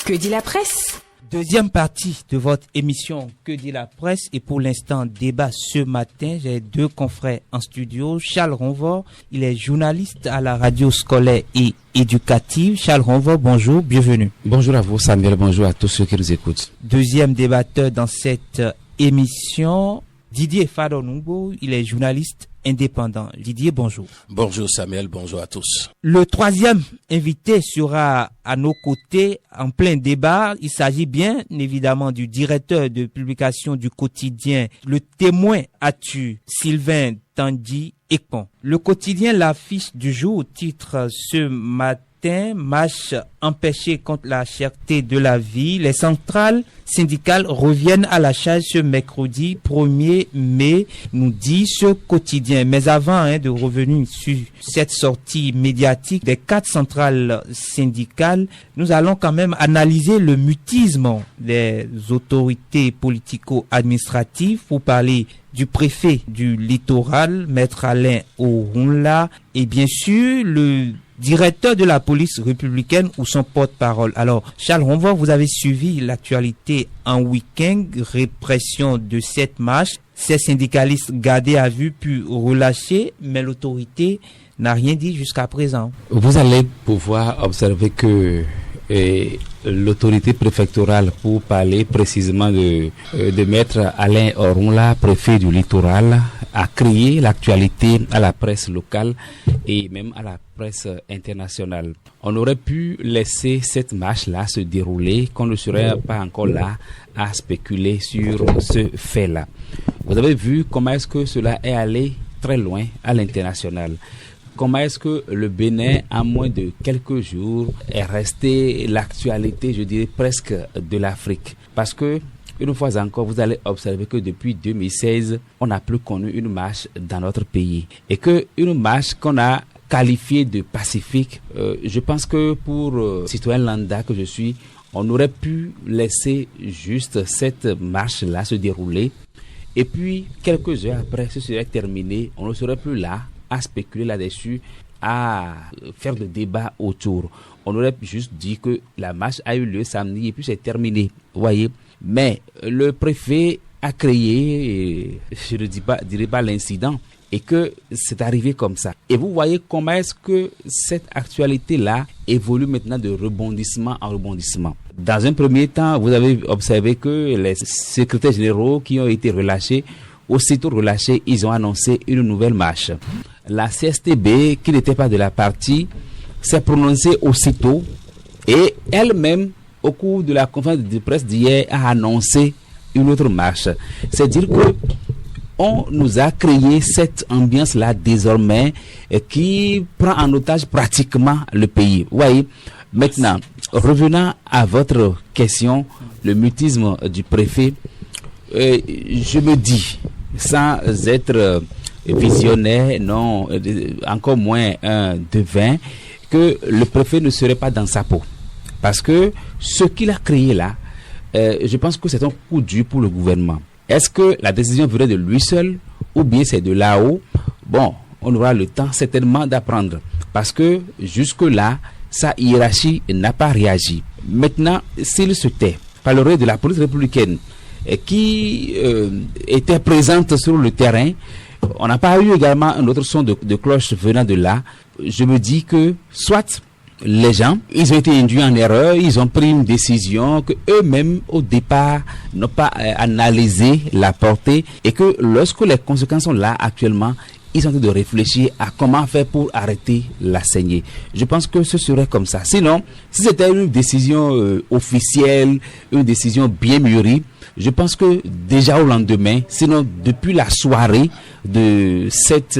Que dit la presse ? Deuxième partie de votre émission Que dit la presse, et pour l'instant débat ce matin. J'ai deux confrères en studio. Charles Ronvor, il est journaliste à la radio scolaire et éducative. Charles Ronvor, bonjour, bienvenue. Bonjour à vous Samuel, bonjour à tous ceux qui nous écoutent. Deuxième débatteur dans cette émission, Didier Fadonungo, il est journaliste indépendant. Didier, bonjour. Bonjour Samuel, bonjour à tous. Le troisième invité sera à nos côtés en plein débat. Il s'agit bien évidemment du directeur de publication du quotidien Le Témoin Atu, Sylvain Tandy Ekpon. Le quotidien L'Affiche du jour titre ce matin: marche empêchée contre la cherté de la vie. Les centrales syndicales reviennent à la charge ce mercredi 1er mai, nous dit ce quotidien. Mais avant de revenir sur cette sortie médiatique des 4 centrales syndicales, nous allons quand même analyser le mutisme des autorités politico-administratives pour parler du préfet du littoral, Maître Alain Orunla, et bien sûr le directeur de la police républicaine ou son porte-parole. Alors, Charles Ronvor, vous avez suivi l'actualité en week-end, répression de cette marche, ces syndicalistes gardés à vue puis relâchés, mais l'autorité n'a rien dit jusqu'à présent. Vous allez pouvoir observer que l'autorité préfectorale, pour parler précisément de Maître Alain Orunla, préfet du littoral, a crié l'actualité à la presse locale et même à la presse internationale. On aurait pu laisser cette marche-là se dérouler, qu'on ne serait pas encore là à spéculer sur ce fait-là. Vous avez vu comment est-ce que cela est allé très loin à l'international. Comment est-ce que le Bénin, en moins de quelques jours, est resté l'actualité, je dirais, presque de l'Afrique. Parce que, une fois encore, vous allez observer que depuis 2016, on n'a plus connu une marche dans notre pays. Et qu'une marche qu'on a qualifiée de pacifique, je pense que pour citoyen lambda que je suis, on aurait pu laisser juste cette marche-là se dérouler. Et puis, quelques heures après, ce serait terminé, on ne serait plus là à spéculer là-dessus, à faire de débats autour. On aurait juste dit que la marche a eu lieu samedi et puis c'est terminé, vous voyez. Mais le préfet a créé, je ne dirais pas l'incident, et que c'est arrivé comme ça. Et vous voyez comment est-ce que cette actualité-là évolue maintenant de rebondissement en rebondissement. Dans un premier temps, vous avez observé que les secrétaires généraux qui ont été relâchés, aussitôt relâchés, ils ont annoncé une nouvelle marche. La CSTB, qui n'était pas de la partie, s'est prononcée aussitôt et elle-même, au cours de la conférence de presse d'hier, a annoncé une autre marche. C'est dire que on nous a créé cette ambiance-là désormais qui prend en otage pratiquement le pays. Vous voyez, maintenant, revenant à votre question, le mutisme du préfet, je me dis, sans être visionnaire, non, encore moins un devin, que le préfet ne serait pas dans sa peau. Parce que ce qu'il a créé là, je pense que c'est un coup dur pour le gouvernement. Est-ce que la décision viendrait de lui seul ou bien c'est de là-haut? Bon, on aura le temps certainement d'apprendre. Parce que jusque-là, sa hiérarchie n'a pas réagi. Maintenant, s'il se tait, parlerait de la police républicaine qui était présente sur le terrain. On n'a pas eu également un autre son de cloche venant de là. Je me dis que soit les gens, ils ont été induits en erreur, ils ont pris une décision que eux-mêmes au départ n'ont pas analysé la portée, et que lorsque les conséquences sont là actuellement, ils sont en train de réfléchir à comment faire pour arrêter la saignée. Je pense que ce serait comme ça. Sinon, si c'était une décision officielle, une décision bien mûrie, je pense que déjà au lendemain, sinon depuis la soirée de cette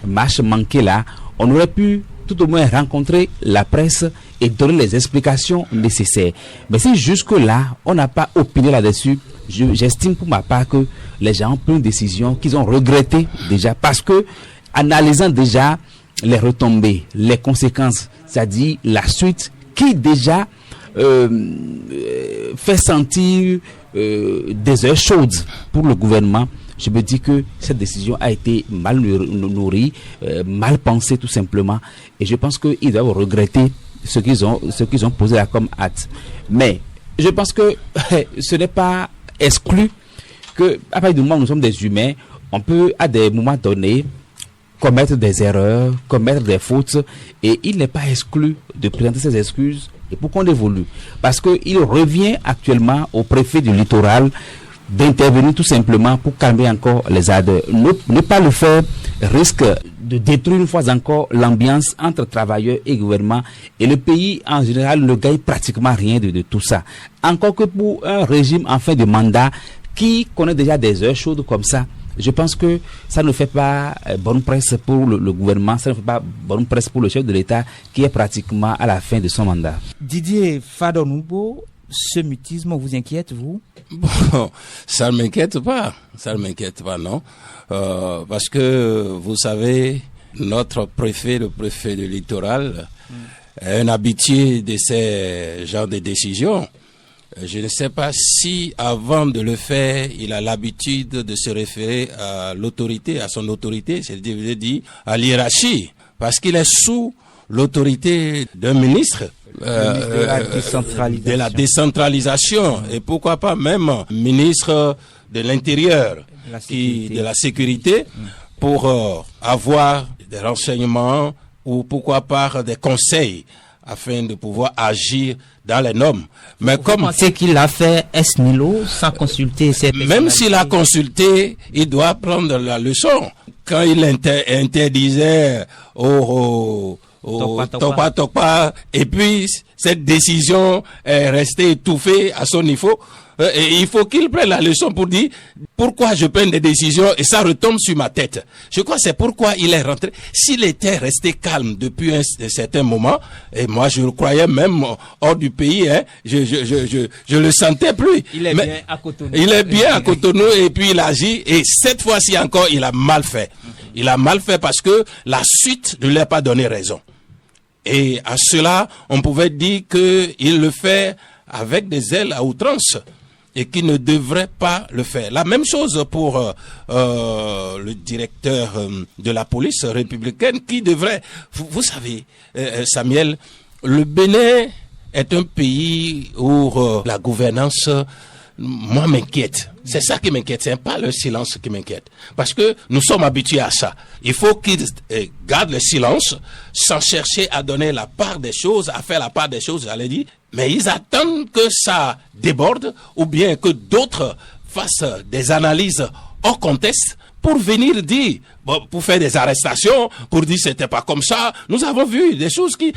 marche manquée là, on aurait pu tout au moins rencontrer la presse et donner les explications nécessaires. Mais si jusque-là, on n'a pas opiné là-dessus, j'estime pour ma part que les gens ont pris une décision qu'ils ont regrettée déjà, parce que, analysant déjà les retombées, les conséquences, c'est-à-dire la suite, qui déjà fait sentir des heures chaudes pour le gouvernement, je me dis que cette décision a été mal nourrie, mal pensée tout simplement, et je pense qu'ils doivent regretter ce qu'ils ont posé là comme acte. Mais Je pense que ce n'est pas exclu que, à partir du moment où nous sommes des humains, on peut, à des moments donnés, commettre des erreurs, commettre des fautes, et il n'est pas exclu de présenter ses excuses et pour qu'on évolue. Parce qu'il revient actuellement au préfet du littoral d'intervenir tout simplement pour calmer encore les ardeurs. Ne pas le faire risque de détruire une fois encore l'ambiance entre travailleurs et gouvernement, et le pays en général ne gagne pratiquement rien de tout ça. Encore que pour un régime en fin de mandat qui connaît déjà des heures chaudes comme ça, je pense que ça ne fait pas bonne presse pour le gouvernement, ça ne fait pas bonne presse pour le chef de l'État qui est pratiquement à la fin de son mandat. Didier Fadonoubo, ce mutisme vous inquiète, vous? Bon, ça ne m'inquiète pas, non. Parce que, vous savez, notre préfet, le préfet du littoral, est un habitué de ces genres de décisions. Je ne sais pas si, avant de le faire, il a l'habitude de se référer à l'autorité, à son autorité, c'est-à-dire à l'hiérarchie, parce qu'il est sous l'autorité d'un ministre. De la décentralisation, et pourquoi pas même ministre de l'Intérieur, de la sécurité, pour avoir des renseignements ou pourquoi pas des conseils afin de pouvoir agir dans les normes. Mais vous pensez qu'il a fait ex nihilo sans consulter ses personnalités? Même s'il a consulté, il doit prendre la leçon. Quand il interdisait Topa, et puis cette décision est restée étouffée à son niveau, et il faut qu'il prenne la leçon pour dire pourquoi je prends des décisions et ça retombe sur ma tête. Je crois que c'est pourquoi il est rentré. S'il était resté calme depuis un certain moment, et moi je le croyais même hors du pays, je le sentais plus. Il est bien à Cotonou. Il est bien à Cotonou et puis il agit, et cette fois-ci encore il a mal fait. Il a mal fait parce que la suite ne lui a pas donné raison. Et à cela, on pouvait dire qu'il le fait avec des ailes à outrance et qu'il ne devrait pas le faire. La même chose pour le directeur de la police républicaine qui devrait... Vous savez, Samuel, le Bénin est un pays où la gouvernance... moi m'inquiète. C'est ça qui m'inquiète, c'est pas le silence qui m'inquiète. Parce que nous sommes habitués à ça. Il faut qu'ils gardent le silence sans chercher à donner la part des choses, à faire la part des choses, j'allais dire. Mais ils attendent que ça déborde ou bien que d'autres fassent des analyses hors contexte pour venir dire, pour faire des arrestations, pour dire c'était pas comme ça. Nous avons vu des choses qui...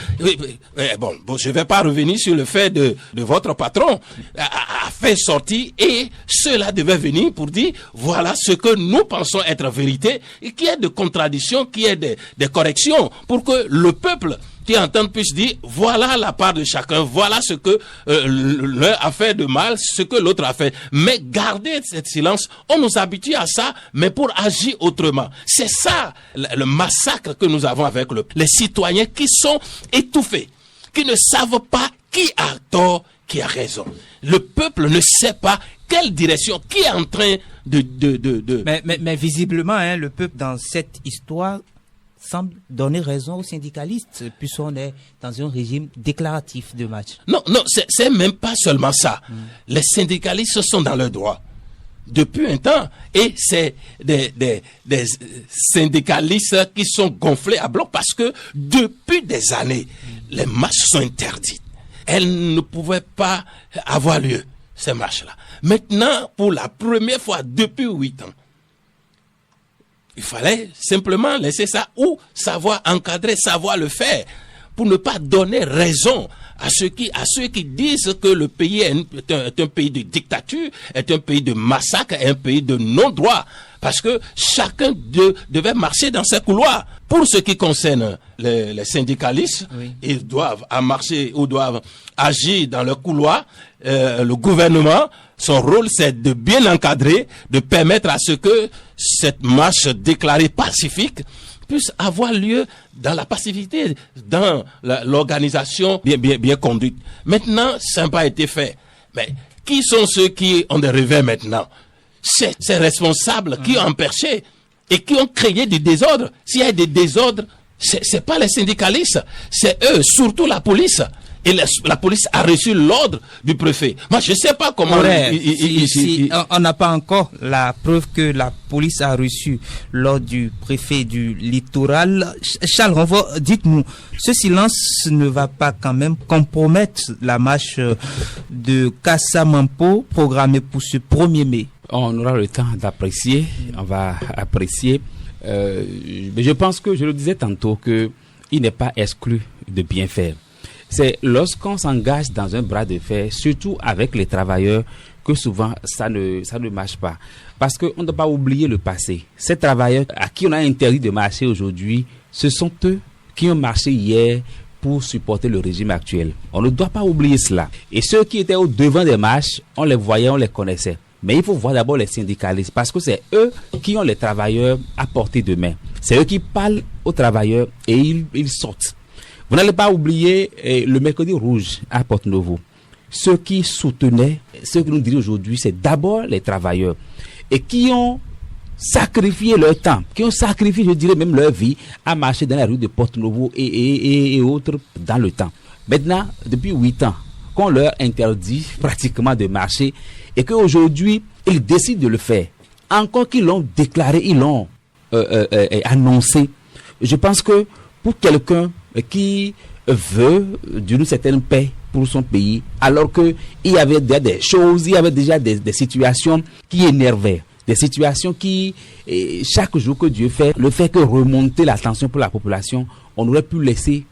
Bon, je vais pas revenir sur le fait de votre patron a fait sortir, et cela devait venir pour dire voilà ce que nous pensons être vérité, et qu'il y ait de contradictions, qu'il y ait des corrections, pour que le peuple qui entend puisse dire voilà la part de chacun, voilà ce que l'un a fait de mal, ce que l'autre a fait. Mais garder ce silence, on nous habitue à ça, mais pour agir autrement. C'est ça le massacre que nous avons avec les citoyens qui sont étouffés, qui ne savent pas qui a tort, qui a raison. Le peuple ne sait pas quelle direction, qui est en train de... Mais visiblement, hein, le peuple dans cette histoire semble donner raison aux syndicalistes, puisqu'on est dans un régime déclaratif de match. Non, c'est même pas seulement ça. Les syndicalistes sont dans le droit depuis un temps, et c'est des syndicalistes qui sont gonflés à bloc parce que depuis des années, les marches sont interdites. Elles ne pouvaient pas avoir lieu, ces marches-là. Maintenant, pour la première fois depuis 8 ans, il fallait simplement laisser ça ou savoir encadrer, savoir le faire pour ne pas donner raison à ceux qui disent que le pays est un pays de dictature, est un pays de massacre, est un pays de non-droit. Parce que chacun devait marcher dans ses couloirs. Pour ce qui concerne les syndicalistes, oui, ils doivent marcher ou doivent agir dans le couloir. Le gouvernement, son rôle, c'est de bien encadrer, de permettre à ce que cette marche déclarée pacifique puisse avoir lieu dans la passivité, dans l'organisation bien conduite. Maintenant, ça n'a pas été fait. Mais qui sont ceux qui ont des revers maintenant? C'est ces responsables qui ont empêché et qui ont créé du désordre. S'il y a des désordres, c'est pas les syndicalistes, c'est eux, surtout la police, et la police a reçu l'ordre du préfet. Moi, je ne sais pas comment... on n'a pas encore la preuve que la police a reçu l'ordre du préfet du littoral. Charles Renfort, dites-nous, ce silence ne va pas quand même compromettre la marche de Kassamampo programmée pour ce 1er mai? On aura le temps d'apprécier, on va apprécier. Mais je pense que, je le disais tantôt, qu'il n'est pas exclu de bien faire. C'est lorsqu'on s'engage dans un bras de fer, surtout avec les travailleurs, que souvent ça ne marche pas. Parce qu'on ne doit pas oublier le passé. Ces travailleurs à qui on a interdit de marcher aujourd'hui, ce sont eux qui ont marché hier pour supporter le régime actuel. On ne doit pas oublier cela. Et ceux qui étaient au devant des marches, on les voyait, on les connaissait. Mais il faut voir d'abord les syndicalistes, parce que c'est eux qui ont les travailleurs à portée de main. C'est eux qui parlent aux travailleurs et ils sortent. Vous n'allez pas oublier le mercredi rouge à Porto-Novo. Ceux qui soutenaient, ceux que nous disons aujourd'hui, c'est d'abord les travailleurs. Et qui ont sacrifié leur temps, qui ont sacrifié, je dirais même leur vie, à marcher dans la rue de Porto-Novo et autres dans le temps. Maintenant, depuis 8 ans, qu'on leur interdit pratiquement de marcher, et qu'aujourd'hui, ils décident de le faire. Encore qu'ils l'ont déclaré, ils l'ont annoncé. Je pense que pour quelqu'un qui veut d'une certaine paix pour son pays, alors qu'il y avait déjà des choses, il y avait déjà des situations qui énervaient, des situations qui, chaque jour que Dieu fait, le fait que remonter la tension pour la population, on aurait pu laisser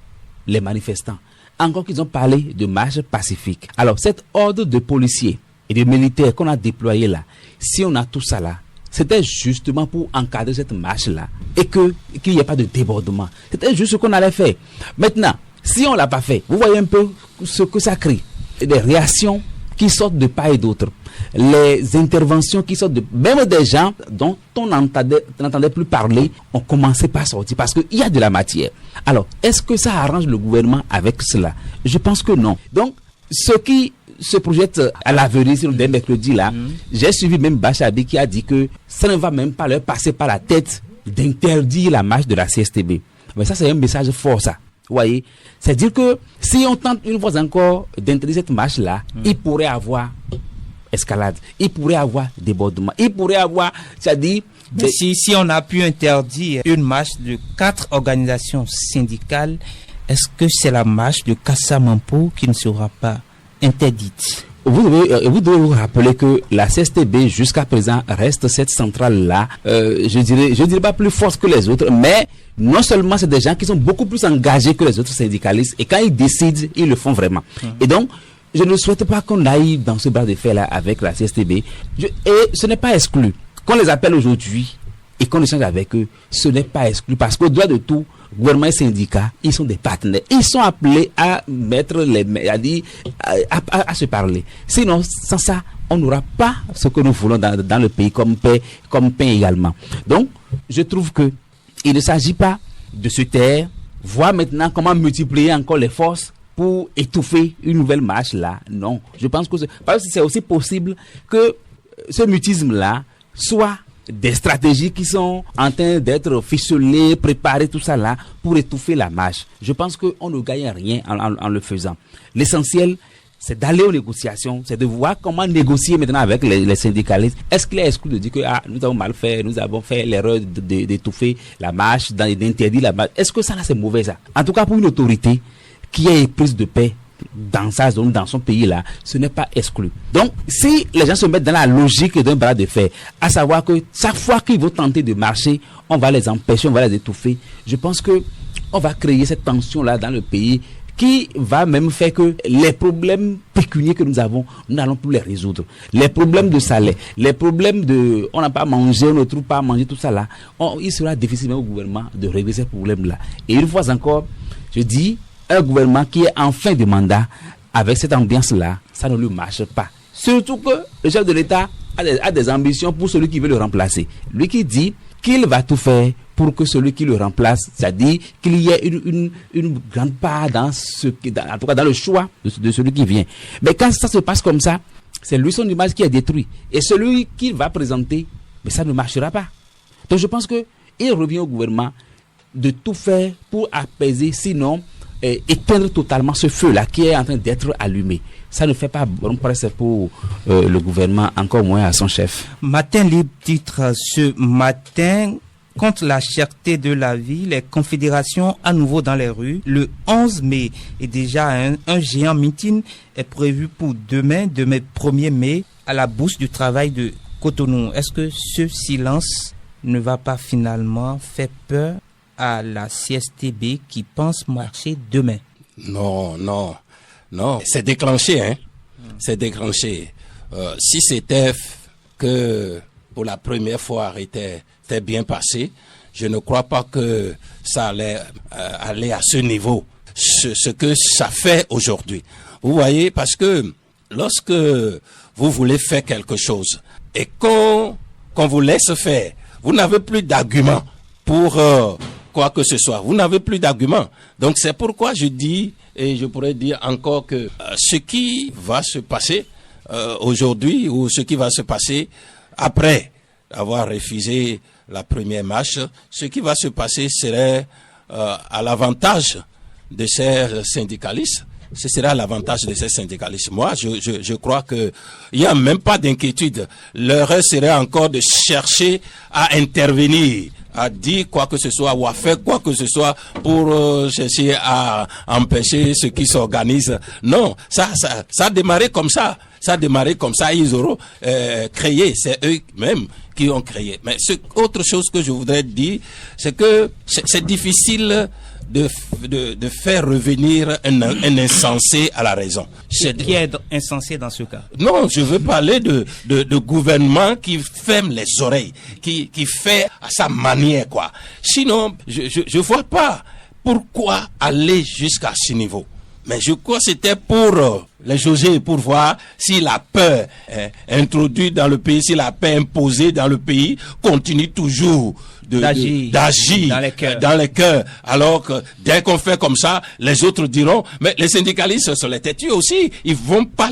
les manifestants. Encore qu'ils ont parlé de marche pacifique. Alors, cet ordre de policiers et de militaires qu'on a déployé là, si on a tout ça là, c'était justement pour encadrer cette marche-là et qu'il n'y ait pas de débordement. C'était juste ce qu'on allait faire. Maintenant, si on ne l'a pas fait, vous voyez un peu ce que ça crée. Des réactions qui sortent de part et d'autre. Les interventions qui sortent de... Même des gens dont on n'entendait plus parler ont commencé par sortir parce qu'il y a de la matière. Alors, est-ce que ça arrange le gouvernement avec cela? Je pense que non. Donc, ceux qui se projettent à l'avenir, sur le mercredi là, j'ai suivi même Bachabi qui a dit que ça ne va même pas leur passer par la tête d'interdire la marche de la CSTB. Mais ça, c'est un message fort, ça. Vous voyez? C'est-à-dire que si on tente une fois encore d'interdire cette marche-là, il pourrait avoir escalade, il pourrait avoir débordement, il pourrait avoir, c'est-à-dire... Si on a pu interdire une marche de 4 organisations syndicales, est-ce que c'est la marche de Kassamampo qui ne sera pas interdite? Vous devez vous rappeler que la CSTB jusqu'à présent reste cette centrale-là, je dirais pas plus forte que les autres, mais non seulement c'est des gens qui sont beaucoup plus engagés que les autres syndicalistes, et quand ils décident, ils le font vraiment. Et donc, je ne souhaite pas qu'on aille dans ce bras de fer-là avec la CSTB, et ce n'est pas exclu. Qu'on les appelle aujourd'hui et qu'on échange avec eux, ce n'est pas exclu, parce qu'au-delà de tout, gouvernement et syndicats, ils sont des partenaires. Ils sont appelés à mettre à se parler. Sinon, sans ça, on n'aura pas ce que nous voulons dans le pays comme pain également. Donc, je trouve que il ne s'agit pas de se taire, voir maintenant comment multiplier encore les forces pour étouffer une nouvelle marche là. Non, je pense que c'est aussi possible que ce mutisme-là soit des stratégies qui sont en train d'être ficelées, préparées, tout ça là, pour étouffer la marche. Je pense qu'on ne gagne rien en le faisant. L'essentiel, c'est d'aller aux négociations, c'est de voir comment négocier maintenant avec les syndicalistes. Est-ce qu'il est exclu de dire que nous avons mal fait, nous avons fait l'erreur d'étouffer la marche, d'interdire la marche? Est-ce que ça là c'est mauvais ça? En tout cas pour une autorité qui est prise de paix dans sa zone, dans son pays là, ce n'est pas exclu. Donc, si les gens se mettent dans la logique d'un bras de fer, à savoir que chaque fois qu'ils vont tenter de marcher, on va les empêcher, on va les étouffer, je pense que on va créer cette tension là dans le pays qui va même faire que les problèmes pécuniaires que nous avons, nous n'allons plus les résoudre. Les problèmes de salaire, les problèmes de on n'a pas mangé, on ne trouve pas à manger, tout ça là, il sera difficile au gouvernement de régler ces problèmes là. Et une fois encore, je dis, un gouvernement qui est en fin de mandat, avec cette ambiance-là, ça ne lui marche pas. Surtout que le chef de l'État a des ambitions pour celui qui veut le remplacer. Lui qui dit qu'il va tout faire pour que celui qui le remplace, c'est-à-dire qu'il y ait une grande part en tout cas dans le choix de celui qui vient. Mais quand ça se passe comme ça, c'est lui son image qui est détruite. Et celui qu'il va présenter, mais ça ne marchera pas. Donc je pense qu'il revient au gouvernement de tout faire pour apaiser, sinon éteindre totalement ce feu-là qui est en train d'être allumé. Ça ne fait pas bon presse pour le gouvernement, encore moins à son chef. Matin Libre titre ce matin: contre la cherté de la vie, les confédérations à nouveau dans les rues le 11 mai. Et déjà un géant meeting est prévu pour demain 1er mai, à la Bourse du Travail de Cotonou. Est-ce que ce silence ne va pas finalement faire peur à la CSTB qui pense marcher demain? Non, c'est déclenché, hein. C'est déclenché. Si c'était que pour la première fois était bien passé, je ne crois pas que ça allait aller à ce niveau, ce que ça fait aujourd'hui. Vous voyez, parce que lorsque vous voulez faire quelque chose et qu'on vous laisse faire, vous n'avez plus d'arguments pour quoi que ce soit. Vous n'avez plus d'arguments. Donc c'est pourquoi je dis, et je pourrais dire encore que ce qui va se passer aujourd'hui, ou ce qui va se passer après avoir refusé la première marche, ce qui va se passer serait à l'avantage de ces syndicalistes. Ce sera l'avantage de ces syndicalistes. Moi, je crois que il n'y a même pas d'inquiétude. L'erreur serait encore de chercher à intervenir, à dire quoi que ce soit ou à faire quoi que ce soit pour chercher à empêcher ceux qui s'organisent. Non, ça a démarré comme ça. Ça a démarré comme ça. Ils auront créé. C'est eux-mêmes qui ont créé. Mais autre chose que je voudrais dire, c'est que c'est difficile de faire revenir un insensé à la raison. Qui est insensé dans ce cas? Non, je veux parler de gouvernement qui ferme les oreilles, qui fait à sa manière, quoi. Sinon, je vois pas pourquoi aller jusqu'à ce niveau. Mais je crois que c'était pour les jauger, pour voir si la peur introduite dans le pays, si la peur imposée dans le pays continue toujours d'agir dans les cœurs. Alors que dès qu'on fait comme ça, les autres diront, mais les syndicalistes sont les têtus aussi, ils vont pas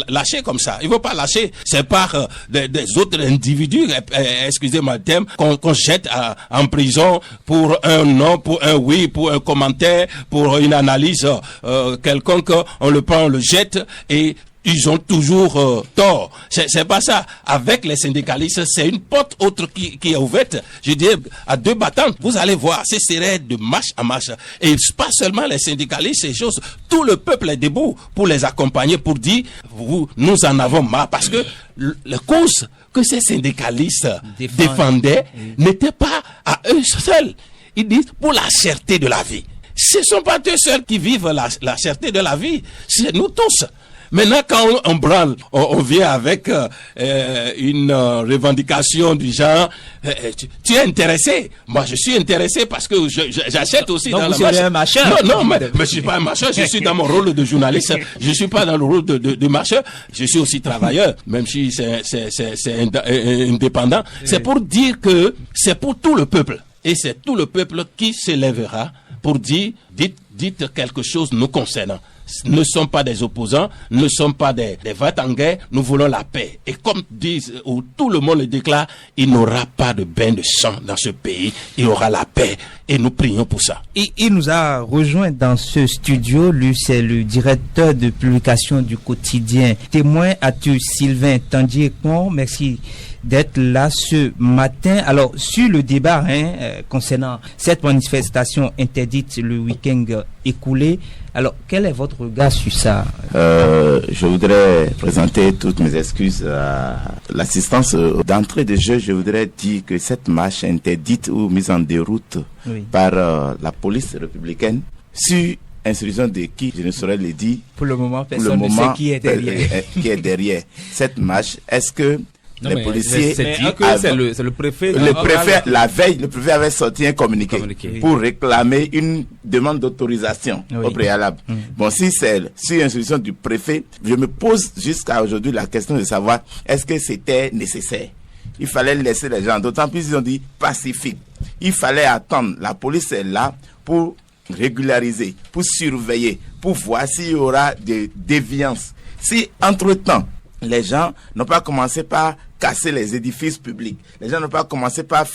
lâcher comme ça. Ils vont pas lâcher. C'est par des autres individus, excusez-moi le terme, qu'on jette en prison pour un non, pour un oui, pour un commentaire, pour une analyse quelconque, on le prend, on le jette et ils ont toujours tort. C'est pas ça. Avec les syndicalistes, c'est une porte autre qui est ouverte. Je dis à deux battantes. Vous allez voir, ce serait de marche en marche. Et pas seulement les syndicalistes, ces choses. Tout le peuple est debout pour les accompagner, pour dire, nous en avons marre. Parce que la cause que ces syndicalistes défendaient n'était pas à eux seuls. Ils disent pour la cherté de la vie. Ce ne sont pas eux seuls qui vivent la cherté de la vie. C'est nous tous. Maintenant, quand on branle, on vient avec une revendication du genre, tu es intéressé. Moi, je suis intéressé parce que j'achète aussi. Donc dans vous la marche. Un marcheur. Non, mais je suis pas un marcheur. Je suis dans mon rôle de journaliste. Je suis pas dans le rôle de marcheur. Je suis aussi travailleur, même si c'est indépendant. C'est pour dire que c'est pour tout le peuple. Et c'est tout le peuple qui s'élèvera pour dire, dites quelque chose nous concernant. Ne sommes pas des opposants, ne sommes pas des va-t-en guerre, nous voulons la paix. Et comme disent, ou tout le monde le déclare, il n'y aura pas de bain de sang dans ce pays, il y aura la paix. Et nous prions pour ça. Et il nous a rejoint dans ce studio, lui c'est le directeur de publication du quotidien Témoin, Atu Sylvain Tandier-Con. Merci d'être là ce matin. Alors, sur le débat concernant cette manifestation interdite le week-end écoulé, alors quel est votre regard sur ça? Je voudrais présenter toutes mes excuses à l'assistance. D'entrée de jeu, je voudrais dire que cette marche interdite ou mise en déroute par la police républicaine, sur instruction de qui, je ne saurais le dire. Pour le moment, personne ne sait qui est derrière. Qui est derrière cette marche. Est-ce que les policiers... C'est le préfet. Le préfet, la veille, le préfet avait sorti un communiqué. Pour réclamer une demande d'autorisation au préalable. Bon, si c'est sur instruction du préfet, je me pose jusqu'à aujourd'hui la question de savoir est-ce que c'était nécessaire. Il fallait laisser les gens, d'autant plus ils ont dit pacifique. Il fallait attendre. La police est là pour régulariser, pour surveiller, pour voir s'il y aura des déviances. Si, entre-temps, les gens n'ont pas commencé par casser les édifices publics, les gens n'ont pas commencé par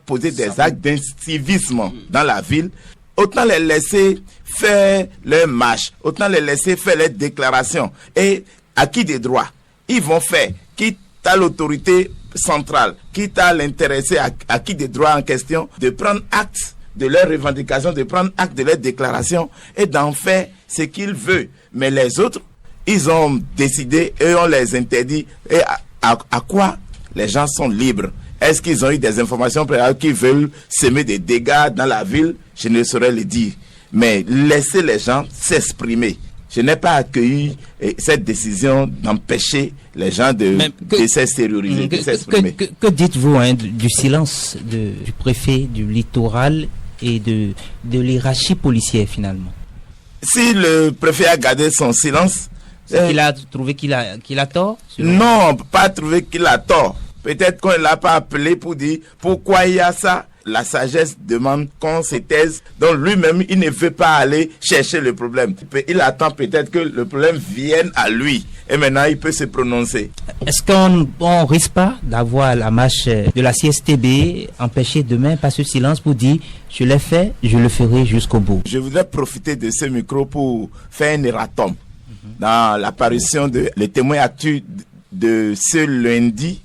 poser des actes d'incivisme dans la ville, autant les laisser faire leurs marches, autant les laisser faire les déclarations. Et acquis des droits, ils vont faire, quitte à l'autorité centrale, quitte à l'intéressé acquis des droits en question, de prendre acte de leurs revendications, de prendre acte de leurs déclarations et d'en faire ce qu'ils veulent. Mais les autres, ils ont décidé et on les interdit. Et à quoi les gens sont libres? Est-ce qu'ils ont eu des informations préalables qui veulent semer des dégâts dans la ville? Je ne saurais le dire. Mais laissez les gens s'exprimer. Je n'ai pas accueilli cette décision d'empêcher les gens de s'extérioriser, de s'exprimer. Que dites-vous du silence du préfet du littoral et de l'hiérarchie policière finalement? Si le préfet a gardé son silence... Il a trouvé qu'il a tort? Non, pas trouvé qu'il a tort. Peut-être qu'on ne l'a pas appelé pour dire pourquoi il y a ça. La sagesse demande qu'on se taise. Donc lui-même, il ne veut pas aller chercher le problème. Il attend peut-être que le problème vienne à lui. Et maintenant, il peut se prononcer. Est-ce qu'on risque pas d'avoir la marche de la CSTB empêchée demain par ce silence pour dire je l'ai fait, je le ferai jusqu'au bout? Je voudrais profiter de ce micro pour faire un erratum. Dans l'apparition de le témoin actu de ce lundi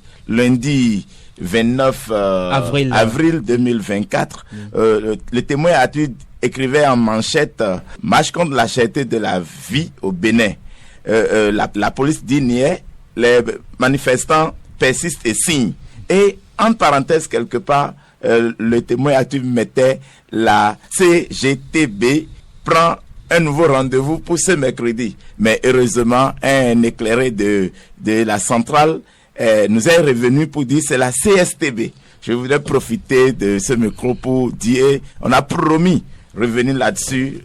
29 avril 2024, le témoin actu écrivait en manchette marche contre la cherté de la vie au Bénin. La police dit niais, les manifestants persistent et signent. Et en parenthèse quelque part, le témoin actu mettait la CGTB prend un nouveau rendez-vous pour ce mercredi. Mais heureusement, un éclairé de la centrale nous est revenu pour dire c'est la CSTB. Je voudrais profiter de ce micro pour dire, on a promis revenir là-dessus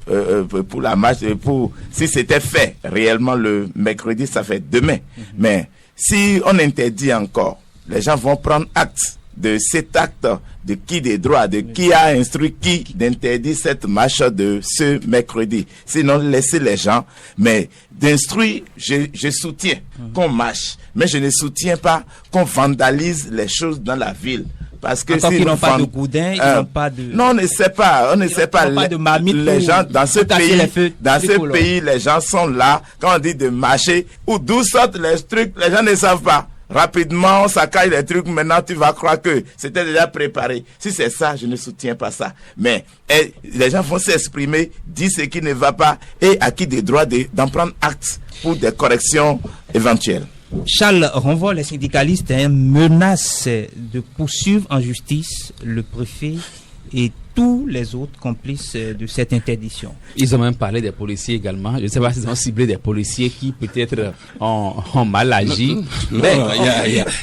pour la marche, pour si c'était fait réellement le mercredi, ça fait demain. Mais si on interdit encore, les gens vont prendre acte de cet acte de qui des droits, de qui a instruit qui d'interdire cette marche de ce mercredi. Sinon, laissez les gens, mais d'instruire, je soutiens qu'on marche, mais je ne soutiens pas qu'on vandalise les choses dans la ville. Parce que si ils n'ont pas de goudin, ils n'ont pas de... Non, on ne sait pas, les gens dans ce pays, les gens sont là, quand on dit de marcher, ou d'où sortent les trucs, les gens ne savent pas. Rapidement, on s'accaille les trucs, maintenant tu vas croire que c'était déjà préparé. Si c'est ça, je ne soutiens pas ça. Mais les gens vont s'exprimer, dire ce qui ne va pas et acquis des droits d'en prendre acte pour des corrections éventuelles. Charles renvoie les syndicalistes à une menace de poursuivre en justice le préfet et tous les autres complices de cette interdiction. Ils ont même parlé des policiers également. Je ne sais pas s'ils ont ciblé des policiers qui peut-être ont mal agi. Mais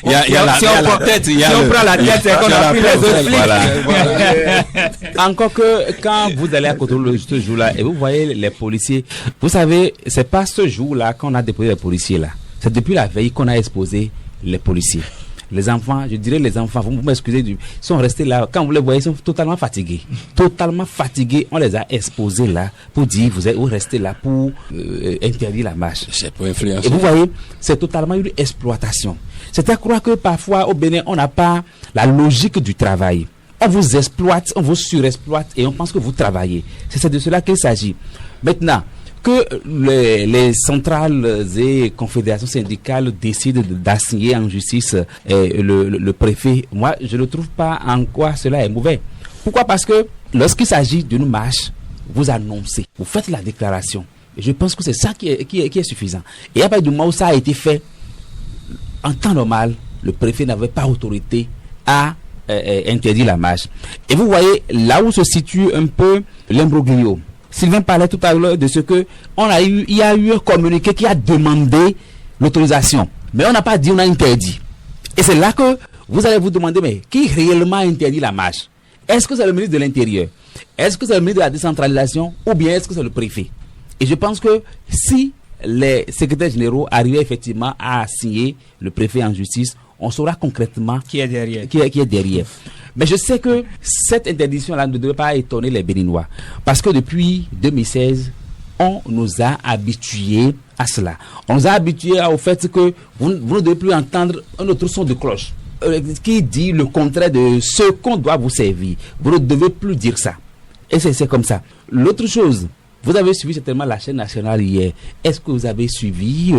il y a la tête. Si on prend la tête, c'est qu'on a pris les autres flics. Encore que quand vous allez à Cotonou ce jour-là et vous voyez les policiers, vous savez, c'est pas ce jour-là qu'on a déposé les policiers là. C'est depuis la veille qu'on a exposé les policiers. Les enfants, je dirais les enfants, vous m'excusez, ils sont restés là. Quand vous les voyez, ils sont totalement fatigués. Totalement fatigués. On les a exposés là pour dire, vous restez là pour interdire la marche. C'est pour influencer. Et vous voyez, c'est totalement une exploitation. C'est à croire que parfois au Bénin, on n'a pas la logique du travail. On vous exploite, on vous surexploite et on pense que vous travaillez. C'est de cela qu'il s'agit. Maintenant, que les centrales et confédérations syndicales décident d'assigner en justice le préfet, moi je ne trouve pas en quoi cela est mauvais. Pourquoi? Parce que lorsqu'il s'agit d'une marche, vous annoncez, vous faites la déclaration. Et je pense que c'est ça qui est suffisant. Et à partir du moment où ça a été fait, en temps normal, le préfet n'avait pas autorité à interdire la marche. Et vous voyez là où se situe un peu l'imbroglio. Sylvain parlait tout à l'heure de ce que il y a eu un communiqué qui a demandé l'autorisation, mais on n'a pas dit, on a interdit. Et c'est là que vous allez vous demander, mais qui réellement interdit la marche? Est-ce que c'est le ministre de l'Intérieur? Est-ce que c'est le ministre de la décentralisation? Ou bien est-ce que c'est le préfet? Et je pense que si les secrétaires généraux arrivaient effectivement à signer le préfet en justice, on saura concrètement qui est derrière. Qui est derrière. Mais je sais que cette interdiction-là ne devrait pas étonner les Béninois. Parce que depuis 2016, on nous a habitués à cela. On nous a habitués au fait que vous ne devez plus entendre un autre son de cloche qui dit le contraire de ce qu'on doit vous servir. Vous ne devez plus dire ça. Et c'est comme ça. L'autre chose, vous avez suivi certainement la chaîne nationale hier. Est-ce que vous avez suivi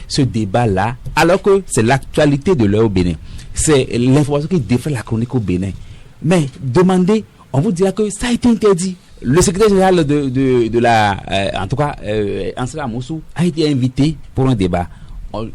ce débat-là, alors que c'est l'actualité de l'heure au Bénin? C'est l'information qui défait la chronique au Bénin. Mais demandez, on vous dira que ça a été interdit. Le secrétaire général de la, en tout cas, Ansela Moussou, a été invité pour un débat.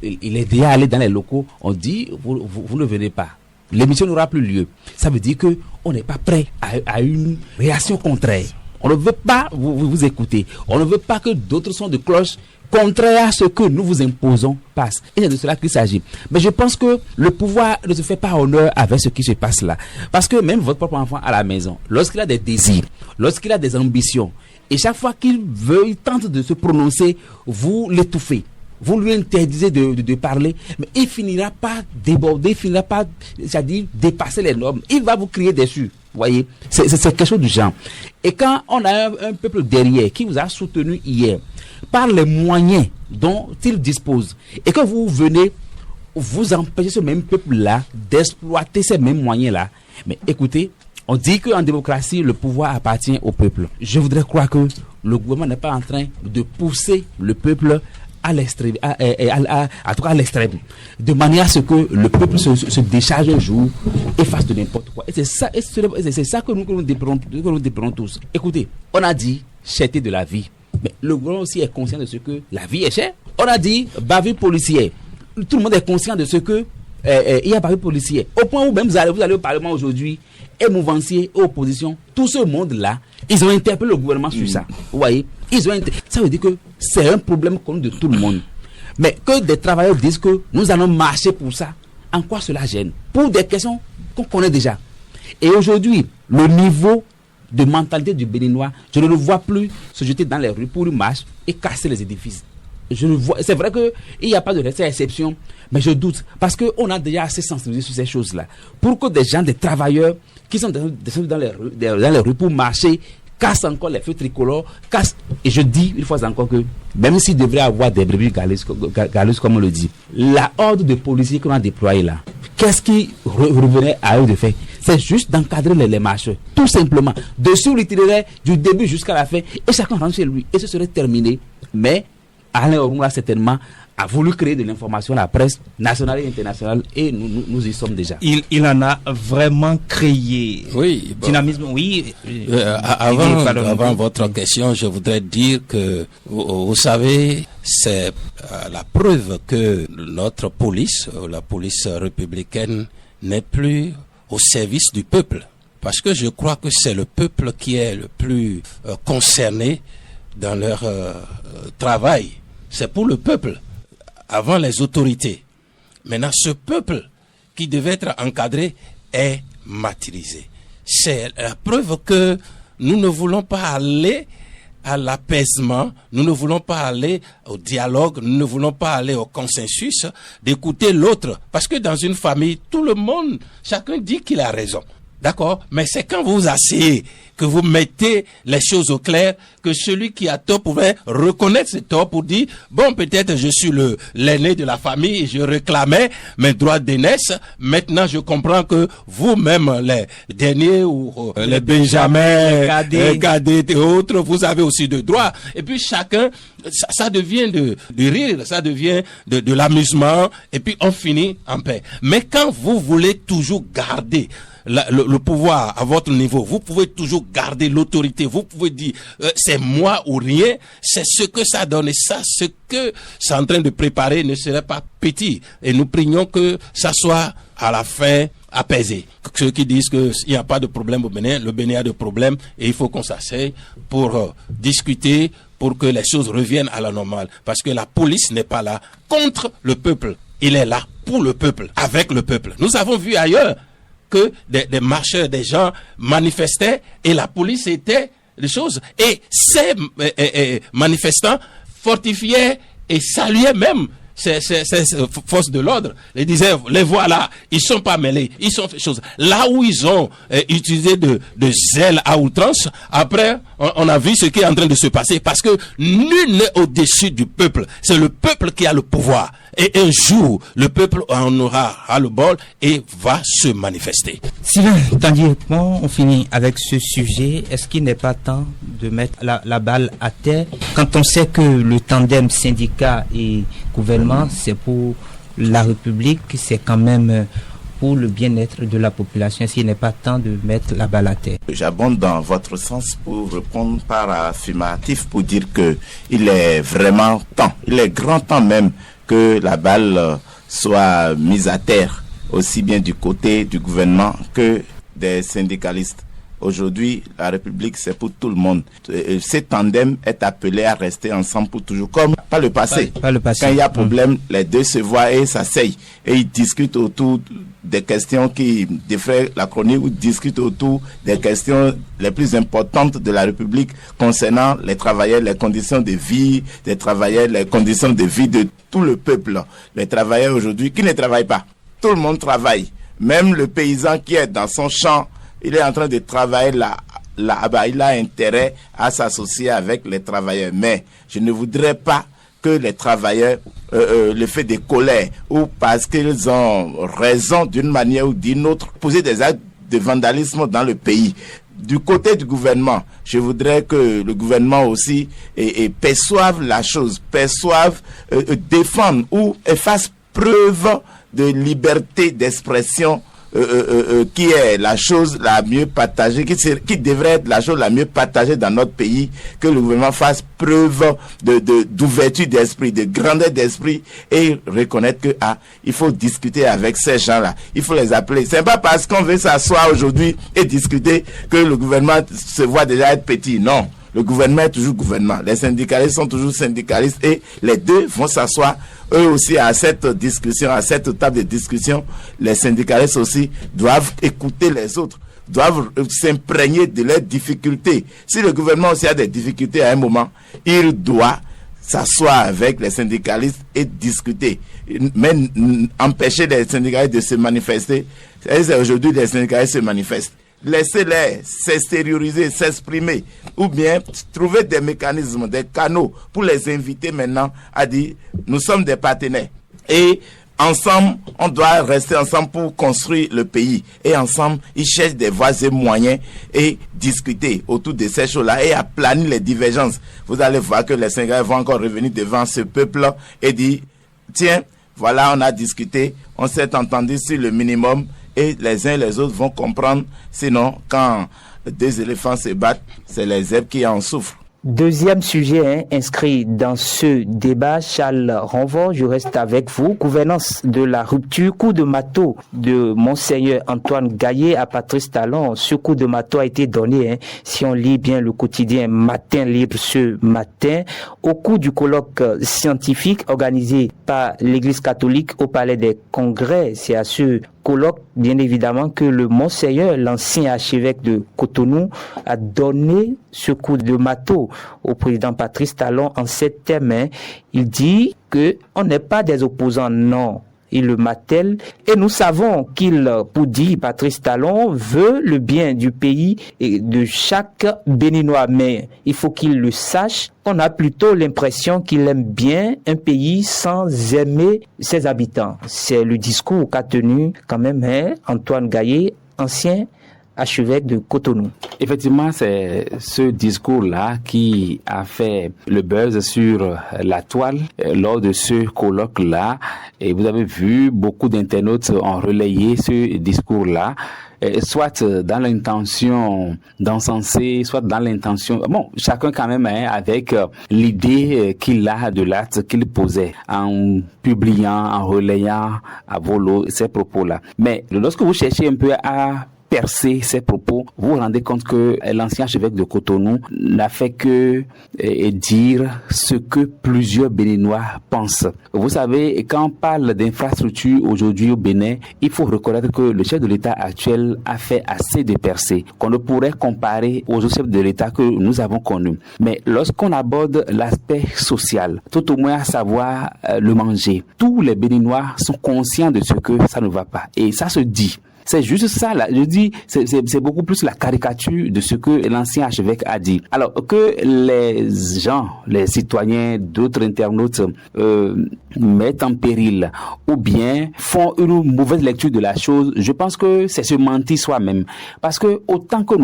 Il est déjà allé dans les locaux. On dit, vous ne venez pas. L'émission n'aura plus lieu. Ça veut dire que on n'est pas prêt à une réaction contraire. On ne veut pas vous écouter. On ne veut pas que d'autres sons de cloche contraires à ce que nous vous imposons passent. Et c'est de cela qu'il s'agit. Mais je pense que le pouvoir ne se fait pas honneur avec ce qui se passe là. Parce que même votre propre enfant à la maison, lorsqu'il a des désirs, lorsqu'il a des ambitions, et chaque fois qu'il tente de se prononcer, vous l'étouffez. Vous lui interdisez de parler, mais il finira par déborder, il finira par, c'est-à-dire, dépasser les normes. Il va vous crier dessus. Vous voyez, c'est quelque chose du genre. Et quand on a un peuple derrière qui vous a soutenu hier, par les moyens dont il dispose, et que vous venez vous empêcher ce même peuple-là d'exploiter ces mêmes moyens-là, mais écoutez, on dit qu'en démocratie, le pouvoir appartient au peuple. Je voudrais croire que le gouvernement n'est pas en train de pousser le peuple à l'extrême, en tout cas à l'extrême, de manière à ce que le peuple se décharge un jour et fasse de n'importe quoi. Et c'est ça que nous déplorons tous. Écoutez, on a dit cherté de la vie, mais le gouvernement aussi est conscient de ce que la vie est chère. On a dit bavure policière. Tout le monde est conscient de ce que il y a bavure policière. Au point où même vous allez au Parlement aujourd'hui, et mouvanciers, et opposition, tout ce monde-là, ils ont interpellé le gouvernement sur ça. Vous voyez, ça veut dire que c'est un problème connu de tout le monde. Mais que des travailleurs disent que nous allons marcher pour ça, en quoi cela gêne? Pour des questions qu'on connaît déjà. Et aujourd'hui, le niveau de mentalité du Béninois, je ne le vois plus se jeter dans les rues pour une marche et casser les édifices. C'est vrai qu'il n'y a pas de exception, mais je doute, parce qu'on a déjà assez sensibilisé sur ces choses-là. Pour que des gens, des travailleurs, qui sont descendus dans les rues pour marcher, cassent encore les feux tricolores, et je dis une fois encore que, même s'il devrait avoir des brebis galeuses, comme on le dit, la horde de policiers qu'on a déployés là, qu'est-ce qui revenait à eux de faire? C'est juste d'encadrer les marcheurs, tout simplement, de suivre l'itinéraire du début jusqu'à la fin, et chacun rentre chez lui, et ce serait terminé. Mais Alain Orunga certainement a voulu créer de l'information à la presse nationale et internationale, et nous y sommes déjà. Il en a vraiment créé. Oui. Bon. Dynamisme, oui. Avant votre question, je voudrais dire que, vous savez, c'est la preuve que notre police, la police républicaine, n'est plus au service du peuple. Parce que je crois que c'est le peuple qui est le plus concerné dans leur travail. C'est pour le peuple, avant les autorités. Maintenant, ce peuple qui devait être encadré est martyrisé. C'est la preuve que nous ne voulons pas aller à l'apaisement, nous ne voulons pas aller au dialogue, nous ne voulons pas aller au consensus, d'écouter l'autre. Parce que dans une famille, tout le monde, chacun dit qu'il a raison. D'accord? Mais c'est quand vous vous asseyez, que vous mettez les choses au clair, que celui qui a tort pouvait reconnaître ses torts pour dire, bon, peut-être je suis l'aîné de la famille et je réclamais mes droits d'aînesse. Maintenant, je comprends que vous-même, les derniers ou les Benjamins, les cadets et autres, vous avez aussi des droits. Et puis chacun, ça devient de rire, ça devient de l'amusement, et puis on finit en paix. Mais quand vous voulez toujours garder le pouvoir à votre niveau, vous pouvez toujours garder l'autorité, vous pouvez dire c'est moi ou rien, c'est ce que ça donne, et ça, ce que c'est en train de préparer ne serait pas petit, et nous prions que ça soit à la fin apaisé. Ceux qui disent qu'il n'y a pas de problème au Bénin, le Bénin a de problèmes, et il faut qu'on s'asseye pour discuter, pour que les choses reviennent à la normale, parce que la police n'est pas là contre le peuple, il est là pour le peuple, avec le peuple. Nous avons vu ailleurs que des marcheurs, des gens manifestaient et la police était des choses. Et ces manifestants fortifiaient et saluaient même ces forces de l'ordre. Ils disaient, les voilà, ils sont pas mêlés, ils sont fait choses. Là où ils ont utilisé de zèle à outrance, après, on a vu ce qui est en train de se passer, parce que nul n'est au-dessus du peuple. C'est le peuple qui a le pouvoir. Et un jour, le peuple en aura ras-le-bol et va se manifester. Sylvain Tanguy, on finit avec ce sujet. Est-ce qu'il n'est pas temps de mettre la balle à terre quand on sait que le tandem syndicat et gouvernement, c'est pour la République, c'est quand même pour le bien-être de la population? Est-ce qu'il n'est pas temps de mettre la balle à terre? J'abonde dans votre sens pour répondre par affirmatif pour dire que il est vraiment temps, il est grand temps même que la balle soit mise à terre, aussi bien du côté du gouvernement que des syndicalistes. Aujourd'hui, la République, c'est pour tout le monde. Ce tandem est appelé à rester ensemble pour toujours, comme pas le passé. Pas le passé. Quand il y a problème, les deux se voient et s'asseyent. Et ils discutent autour des questions qui défraient la chronique ou discutent autour des questions les plus importantes de la République concernant les travailleurs, les conditions de vie des travailleurs, les conditions de vie de tout le peuple. Les travailleurs aujourd'hui qui ne travaillent pas. Tout le monde travaille. Même le paysan qui est dans son champ, il est en train de travailler là-bas. Il a intérêt à s'associer avec les travailleurs. Mais je ne voudrais pas que les travailleurs, le fait de colère ou parce qu'ils ont raison d'une manière ou d'une autre, poser des actes de vandalisme dans le pays. Du côté du gouvernement, je voudrais que le gouvernement aussi perçoive la chose, défende ou fasse preuve de liberté d'expression qui est la chose la mieux partagée, qui devrait être la chose la mieux partagée dans notre pays, que le gouvernement fasse preuve d'ouverture d'esprit, de grandeur d'esprit et reconnaître que il faut discuter avec ces gens-là, il faut les appeler. C'est pas parce qu'on veut s'asseoir aujourd'hui et discuter que le gouvernement se voit déjà être petit, non. Le gouvernement est toujours gouvernement. Les syndicalistes sont toujours syndicalistes et les deux vont s'asseoir eux aussi à cette discussion, à cette table de discussion. Les syndicalistes aussi doivent écouter les autres, doivent s'imprégner de leurs difficultés. Si le gouvernement aussi a des difficultés à un moment, il doit s'asseoir avec les syndicalistes et discuter. Mais empêcher les syndicalistes de se manifester, c'est aujourd'hui les syndicalistes se manifestent. Laissez-les s'extérioriser, s'exprimer, ou bien trouver des mécanismes, des canaux pour les inviter maintenant à dire nous sommes des partenaires et ensemble on doit rester ensemble pour construire le pays et ensemble ils cherchent des voies et moyens et discuter autour de ces choses-là et aplanir les divergences. Vous allez voir que les Sénégalais vont encore revenir devant ce peuple et dire tiens, voilà, on a discuté, on s'est entendu sur le minimum. Et les uns et les autres vont comprendre. Sinon, quand deux éléphants se battent, c'est les zèbres qui en souffrent. Deuxième sujet inscrit dans ce débat, Charles Renvort, je reste avec vous. Gouvernance de la rupture, coup de marteau de Monseigneur Antoine Gaillet à Patrice Talon. Ce coup de marteau a été donné, si on lit bien le quotidien Matin Libre ce matin, au cours du colloque scientifique organisé par l'Église catholique au Palais des Congrès. C'est à ce colloque, bien évidemment, que le Monseigneur, l'ancien archevêque de Cotonou, a donné ce coup de marteau au président Patrice Talon en ces termes. Il dit que on n'est pas des opposants, non. Il le martèle et nous savons qu'il, pour dire Patrice Talon, veut le bien du pays et de chaque Béninois, mais il faut qu'il le sache. On a plutôt l'impression qu'il aime bien un pays sans aimer ses habitants. C'est le discours qu'a tenu quand même Antoine Gaillet, ancien archevêque de Cotonou. Effectivement, c'est ce discours-là qui a fait le buzz sur la toile lors de ce colloque-là. Et vous avez vu, beaucoup d'internautes ont relayé ce discours-là, soit dans l'intention d'encenser, soit dans l'intention... Bon, chacun quand même avec l'idée qu'il a de l'acte qu'il posait en publiant, en relayant à volo ces propos-là. Mais lorsque vous cherchez un peu à percer ses propos, vous vous rendez compte que l'ancien archevêque de Cotonou n'a fait que dire ce que plusieurs Béninois pensent. Vous savez, quand on parle d'infrastructure aujourd'hui au Bénin, il faut reconnaître que le chef de l'État actuel a fait assez de percées qu'on ne pourrait comparer aux autres chefs de l'État que nous avons connus. Mais lorsqu'on aborde l'aspect social, tout au moins à savoir le manger, tous les Béninois sont conscients de ce que ça ne va pas. Et ça se dit. C'est juste ça, là. Je dis, c'est beaucoup plus la caricature de ce que l'ancien archevêque a dit. Alors, que les gens, les citoyens, d'autres internautes mettent en péril ou bien font une mauvaise lecture de la chose, je pense que c'est se mentir soi-même. Parce que autant que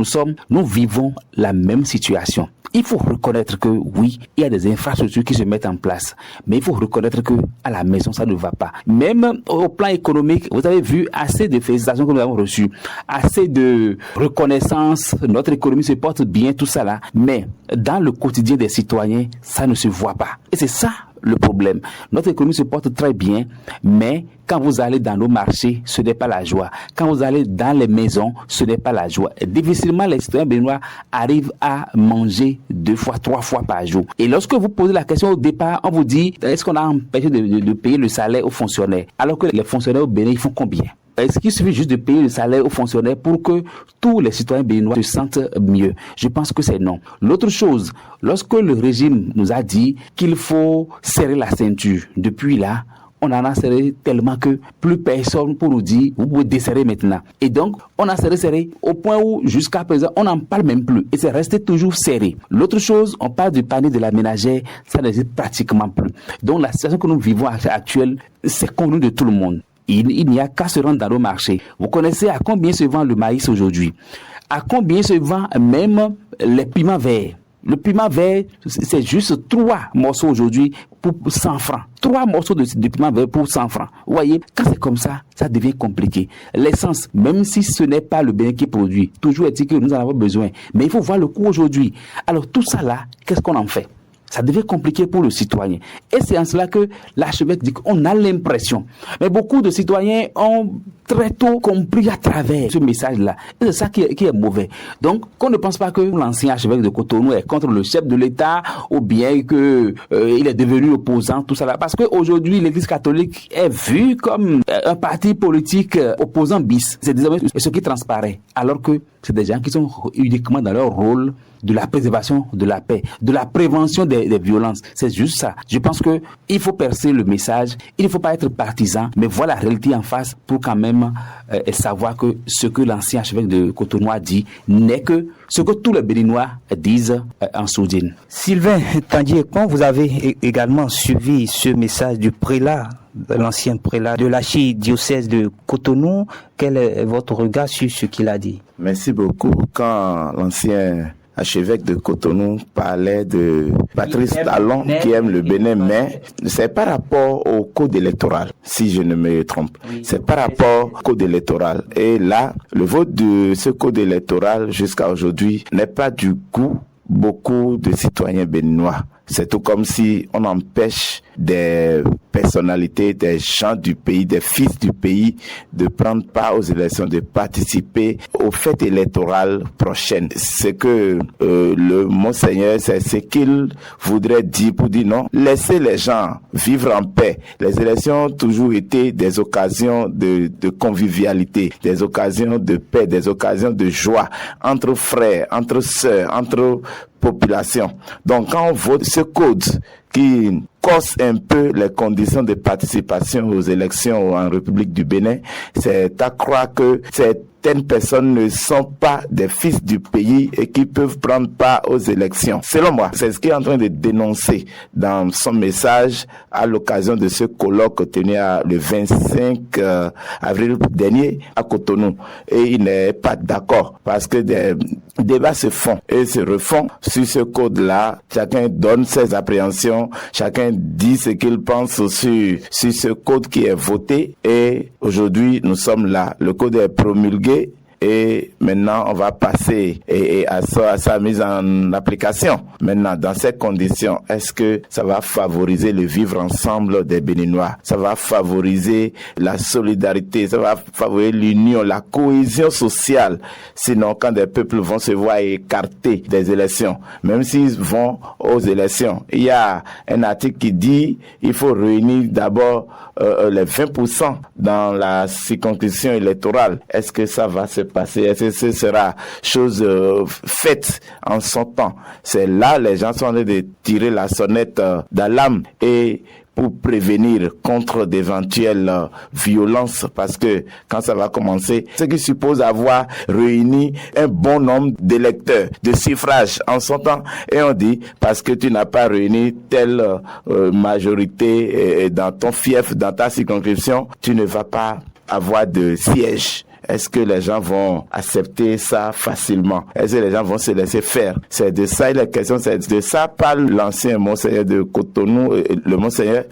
nous vivons la même situation. Il faut reconnaître que oui, il y a des infrastructures qui se mettent en place, mais il faut reconnaître que à la maison ça ne va pas. Même au plan économique, vous avez vu assez de félicitations que nous avons reçues, assez de reconnaissance, notre économie se porte bien, tout ça là, mais dans le quotidien des citoyens, ça ne se voit pas. Et c'est ça le problème. Notre économie se porte très bien, mais quand vous allez dans nos marchés, ce n'est pas la joie. Quand vous allez dans les maisons, ce n'est pas la joie. Et difficilement, les citoyens béninois arrivent à manger 2 fois, 3 fois par jour. Et lorsque vous posez la question au départ, on vous dit, est-ce qu'on a empêché de payer le salaire aux fonctionnaires? Alors que les fonctionnaires au Bénin, ils font combien? Est-ce qu'il suffit juste de payer le salaire aux fonctionnaires pour que tous les citoyens béninois se sentent mieux? Je pense que c'est non. L'autre chose, lorsque le régime nous a dit qu'il faut serrer la ceinture, depuis là, on en a serré tellement que plus personne pour nous dire vous pouvez desserrer maintenant. Et donc, on a serré au point où jusqu'à présent, on n'en parle même plus. Et c'est resté toujours serré. L'autre chose, on parle du panier de la ménagère, ça n'existe pratiquement plus. Donc, la situation que nous vivons actuelle, c'est connu de tout le monde. Il n'y a qu'à se rendre dans nos marchés. Vous connaissez à combien se vend le maïs aujourd'hui? À combien se vend même les piments verts? Le piment vert, c'est juste 3 morceaux aujourd'hui pour 100 francs. 3 morceaux de piment vert pour 100 francs. Vous voyez, quand c'est comme ça, ça devient compliqué. L'essence, même si ce n'est pas le bien qui produit, toujours est-il que nous en avons besoin. Mais il faut voir le coût aujourd'hui. Alors tout ça là, qu'est-ce qu'on en fait? Ça devient compliqué pour le citoyen. Et c'est en cela que l'archevêque dit qu'on a l'impression. Mais beaucoup de citoyens ont très tôt compris à travers ce message-là. Et c'est ça qui est mauvais. Donc, qu'on ne pense pas que l'ancien archevêque de Cotonou est contre le chef de l'État ou bien que il est devenu opposant, tout ça là. Parce qu'aujourd'hui, l'Église catholique est vue comme un parti politique opposant bis. C'est désormais ce qui transparaît. Alors que c'est des gens qui sont uniquement dans leur rôle de la préservation de la paix, de la prévention des violences. C'est juste ça. Je pense que il faut percer le message. Il ne faut pas être partisan, mais voir la réalité en face pour quand même savoir que ce que l'ancien archevêque de Cotonou a dit n'est que ce que tous les Béninois disent en sourdine. Sylvain Tandier-Pont, vous avez également suivi ce message du prélat, l'ancien prélat de l'archidiocèse de Cotonou. Quel est votre regard sur ce qu'il a dit? Merci beaucoup. Quand l'ancien archevêque de Cotonou parlait de Patrice Talon qui aime le Bénin, mais c'est par rapport au code électoral, si je ne me trompe. C'est par rapport au code électoral. Et là, le vote de ce code électoral jusqu'à aujourd'hui n'est pas du goût beaucoup de citoyens béninois. C'est tout comme si on empêche des personnalités, des gens du pays, des fils du pays de prendre part aux élections, de participer aux fêtes électorales prochaines. C'est que le Monseigneur, c'est ce qu'il voudrait dire pour dire non, laissez les gens vivre en paix. Les élections ont toujours été des occasions de convivialité, des occasions de paix, des occasions de joie entre frères, entre sœurs, entre population. Donc quand on vote ce code qui corse un peu les conditions de participation aux élections en République du Bénin, c'est à croire que certaines personnes ne sont pas des fils du pays et qui peuvent prendre part aux élections. Selon moi, c'est ce qu'il est en train de dénoncer dans son message à l'occasion de ce colloque tenu le 25 avril dernier à Cotonou. Et il n'est pas d'accord parce que des débats se font et se refont sur ce code-là. Chacun donne ses appréhensions, chacun dit ce qu'il pense sur ce code qui est voté. Et aujourd'hui, nous sommes là. Le code est promulgué. Et maintenant, on va passer à sa mise en application. Maintenant, dans ces conditions, est-ce que ça va favoriser le vivre ensemble des Béninois? Ça va favoriser la solidarité, ça va favoriser l'union, la cohésion sociale. Sinon, quand des peuples vont se voir écartés des élections, même s'ils vont aux élections, il y a un article qui dit il faut réunir d'abord les 20% dans la circonscription électorale. Est-ce que ça va se passer? Est-ce que ce sera chose faite en son temps? C'est là les gens sont en train de tirer la sonnette d'alarme et pour prévenir contre d'éventuelles violences, parce que quand ça va commencer, ce qui suppose avoir réuni un bon nombre d'électeurs, de suffrages en son temps, et on dit parce que tu n'as pas réuni telle majorité dans ton fief, dans ta circonscription, tu ne vas pas avoir de siège. Est-ce que les gens vont accepter ça facilement? Est-ce que les gens vont se laisser faire? C'est de ça la question, c'est de ça parle l'ancien Monseigneur de Cotonou, le Monseigneur,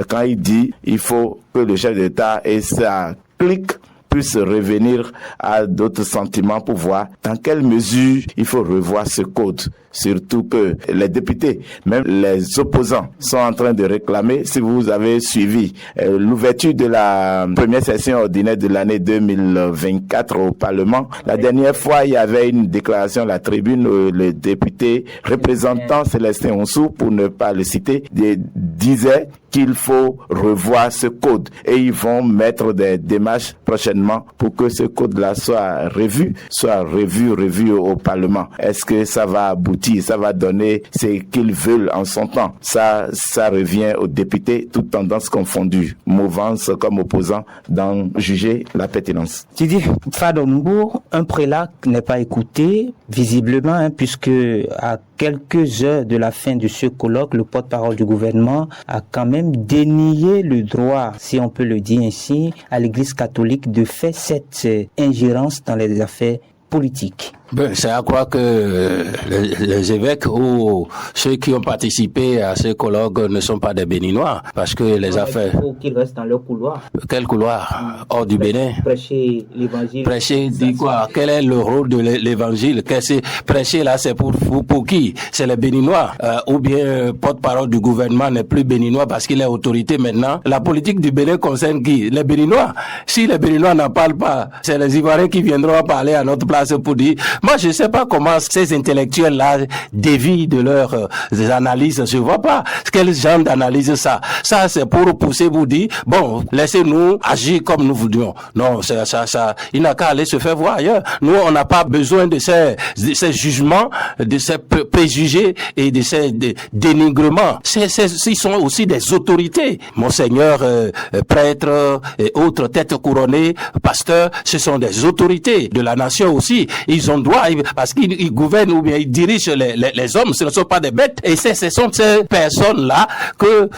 quand il dit il faut que le chef d'État et sa clique puisse revenir à d'autres sentiments pour voir dans quelle mesure il faut revoir ce code. Surtout que les députés, même les opposants, sont en train de réclamer, si vous avez suivi l'ouverture de la première session ordinaire de l'année 2024 au Parlement, la dernière fois, il y avait une déclaration à la tribune, le député représentant Célestin Onsou, pour ne pas le citer, disait qu'il faut revoir ce code et ils vont mettre des démarches prochainement pour que ce code-là soit revu au Parlement. Est-ce que ça va aboutir? Ça va donner ce qu'ils veulent en son temps. Ça revient aux députés, toutes tendances confondues, mouvance comme opposant, d'en juger la pertinence. Tu dis, Fadombourg, un prélat n'est pas écouté, visiblement, puisque à quelques heures de la fin de ce colloque, le porte-parole du gouvernement a quand même dénié le droit, si on peut le dire ainsi, à l'Église catholique de faire cette ingérence dans les affaires politiques. C'est à croire que les évêques ou ceux qui ont participé à ce colloque ne sont pas des Béninois, parce que les affaires... Il faut qu'ils restent dans leur couloir. Quel couloir? Hors du Bénin. Prêcher l'évangile. Prêcher, dit quoi? Quel est le rôle de l'évangile? Prêcher là, c'est pour qui? C'est les Béninois. Ou bien porte-parole du gouvernement n'est plus Béninois parce qu'il est autorité maintenant. La politique du Bénin concerne qui? Les Béninois. Si les Béninois n'en parlent pas, c'est les Ivoiriens qui viendront parler à notre place pour dire... Moi, je ne sais pas comment ces intellectuels-là dévient de leurs analyses. Je ne vois pas quel genre d'analyse ça. Ça, c'est pour pousser, vous dire, bon, laissez-nous agir comme nous voudrions. Non, ça, il n'a qu'à aller se faire voir ailleurs. Nous, on n'a pas besoin de ces jugements, de ces préjugés et de ces dénigrements. Ils sont aussi des autorités. Monseigneur, prêtre et autres têtes couronnées, pasteurs, ce sont des autorités de la nation aussi. Ils ont droit, parce qu'ils gouvernent ou bien ils dirigent les hommes, ce ne sont pas des bêtes. Et ce sont ces personnes-là que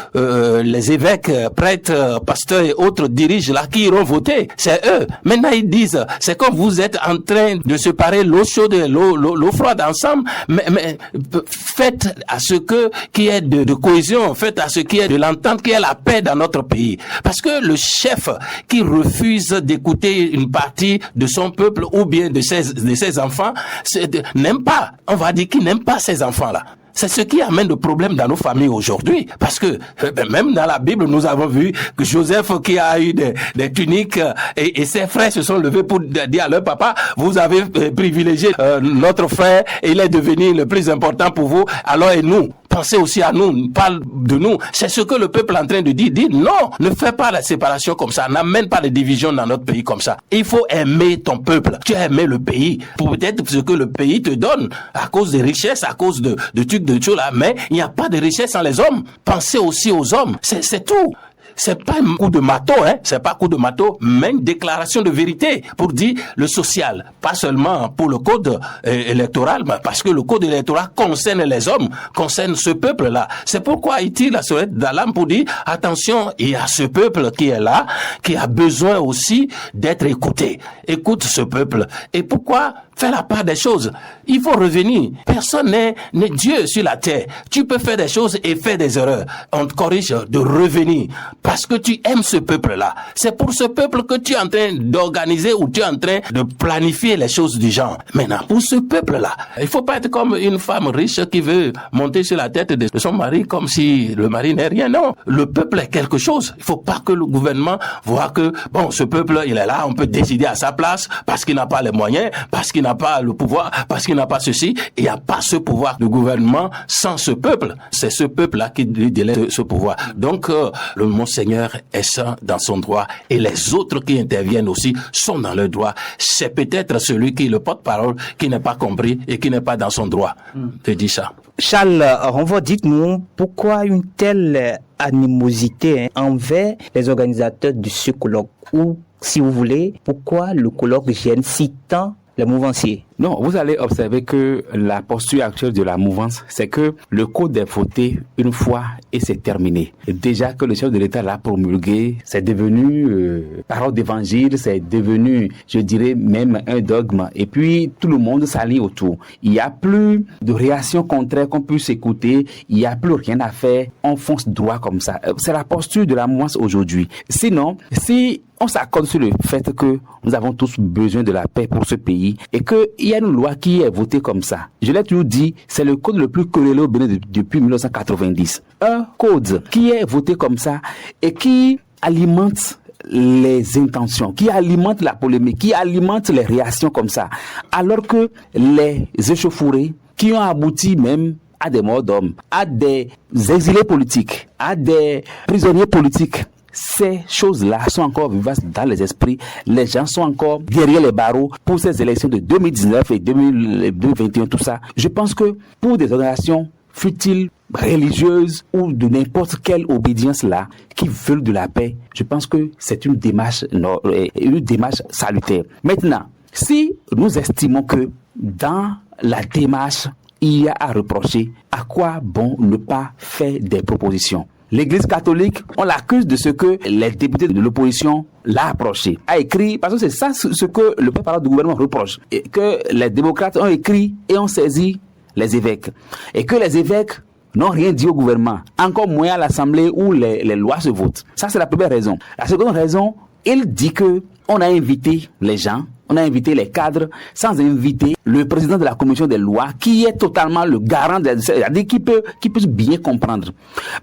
les évêques, prêtres, pasteurs et autres dirigent là, qui iront voter. C'est eux. Maintenant, ils disent, c'est comme vous êtes en train de séparer l'eau chaude et l'eau froide ensemble, mais faites à ce qui est de cohésion, faites à ce qui est de l'entente, qui est la paix dans notre pays. Parce que le chef qui refuse d'écouter une partie de son peuple ou bien de ses enfants, n'aime pas, on va dire qu'il n'aime pas ces enfants-là. C'est ce qui amène le problème dans nos familles aujourd'hui. Parce que même dans la Bible, nous avons vu que Joseph, qui a eu des tuniques, et ses frères se sont levés pour dire à leur papa, vous avez privilégié notre frère, et il est devenu le plus important pour vous, alors et nous. Pensez aussi à nous, parle de nous. C'est ce que le peuple est en train de dire. Dit non, ne fais pas la séparation comme ça, n'amène pas les divisions dans notre pays comme ça. Il faut aimer ton peuple. Tu as aimé le pays. Pour peut-être ce que le pays te donne, à cause des richesses, à cause de trucs de choses là, mais il n'y a pas de richesse sans les hommes. Pensez aussi aux hommes. C'est tout. C'est pas un coup de marteau, c'est pas un coup de marteau, mais une déclaration de vérité pour dire le social, pas seulement pour le code électoral, mais parce que le code électoral concerne les hommes, concerne ce peuple-là. C'est pourquoi il tire la sonnette d'alarme pour dire attention, il y a ce peuple qui est là, qui a besoin aussi d'être écouté. Écoute ce peuple. Et pourquoi faire la part des choses? Il faut revenir. Personne n'est Dieu sur la terre. Tu peux faire des choses et faire des erreurs. On te corrige de revenir. Parce que tu aimes ce peuple-là. C'est pour ce peuple que tu es en train d'organiser ou tu es en train de planifier les choses du genre. Maintenant, pour ce peuple-là, il faut pas être comme une femme riche qui veut monter sur la tête de son mari comme si le mari n'est rien. Non, le peuple est quelque chose. Il faut pas que le gouvernement voit que, bon, ce peuple, il est là, on peut décider à sa place parce qu'il n'a pas les moyens, parce qu'il qu'il n'a pas le pouvoir, parce qu'il n'a pas ceci, et il n'y a pas ce pouvoir de gouvernement sans ce peuple. C'est ce peuple-là qui lui délègue ce pouvoir. Donc, le Monseigneur est saint dans son droit, et les autres qui interviennent aussi sont dans le droit. C'est peut-être celui qui est le porte-parole qui n'est pas compris et qui n'est pas dans son droit de dire ça. Charles Renvaux, dites-nous pourquoi une telle animosité envers les organisateurs de ce colloque, ou si vous voulez, pourquoi le colloque gêne si tant les mouvanciers? Non, vous allez observer que la posture actuelle de la mouvance, c'est que le code est voté une fois et c'est terminé. Et déjà que le chef de l'État l'a promulgué, c'est devenu parole d'évangile, c'est devenu, je dirais, même un dogme. Et puis, tout le monde s'allie autour. Il n'y a plus de réaction contraire qu'on puisse écouter. Il n'y a plus rien à faire. On fonce droit comme ça. C'est la posture de la mouvance aujourd'hui. Sinon, si on s'accorde sur le fait que nous avons tous besoin de la paix pour ce pays et qu'il y a une loi qui est votée comme ça. Je l'ai toujours dit, c'est le code le plus querellé au Bénin depuis 1990. Un code qui est voté comme ça et qui alimente les intentions, qui alimente la polémique, qui alimente les réactions comme ça. Alors que les échauffourées qui ont abouti même à des morts d'hommes, à des exilés politiques, à des prisonniers politiques, ces choses-là sont encore vivaces dans les esprits. Les gens sont encore derrière les barreaux pour ces élections de 2019 et 2021, tout ça. Je pense que pour des organisations futiles, religieuses ou de n'importe quelle obédience-là, qui veulent de la paix, je pense que c'est une démarche salutaire. Maintenant, si nous estimons que dans la démarche, il y a à reprocher, à quoi bon ne pas faire des propositions? L'Église catholique, on l'accuse de ce que les députés de l'opposition l'a approché, a écrit, parce que c'est ça ce que le porte-parole du gouvernement reproche, et que les démocrates ont écrit et ont saisi les évêques, et que les évêques n'ont rien dit au gouvernement, encore moins à l'Assemblée où les lois se votent. Ça, c'est la première raison. La seconde raison, il dit que on a invité les gens, on a invité les cadres, sans inviter le président de la commission des lois, qui est totalement le garant, c'est-à-dire qui peut bien comprendre.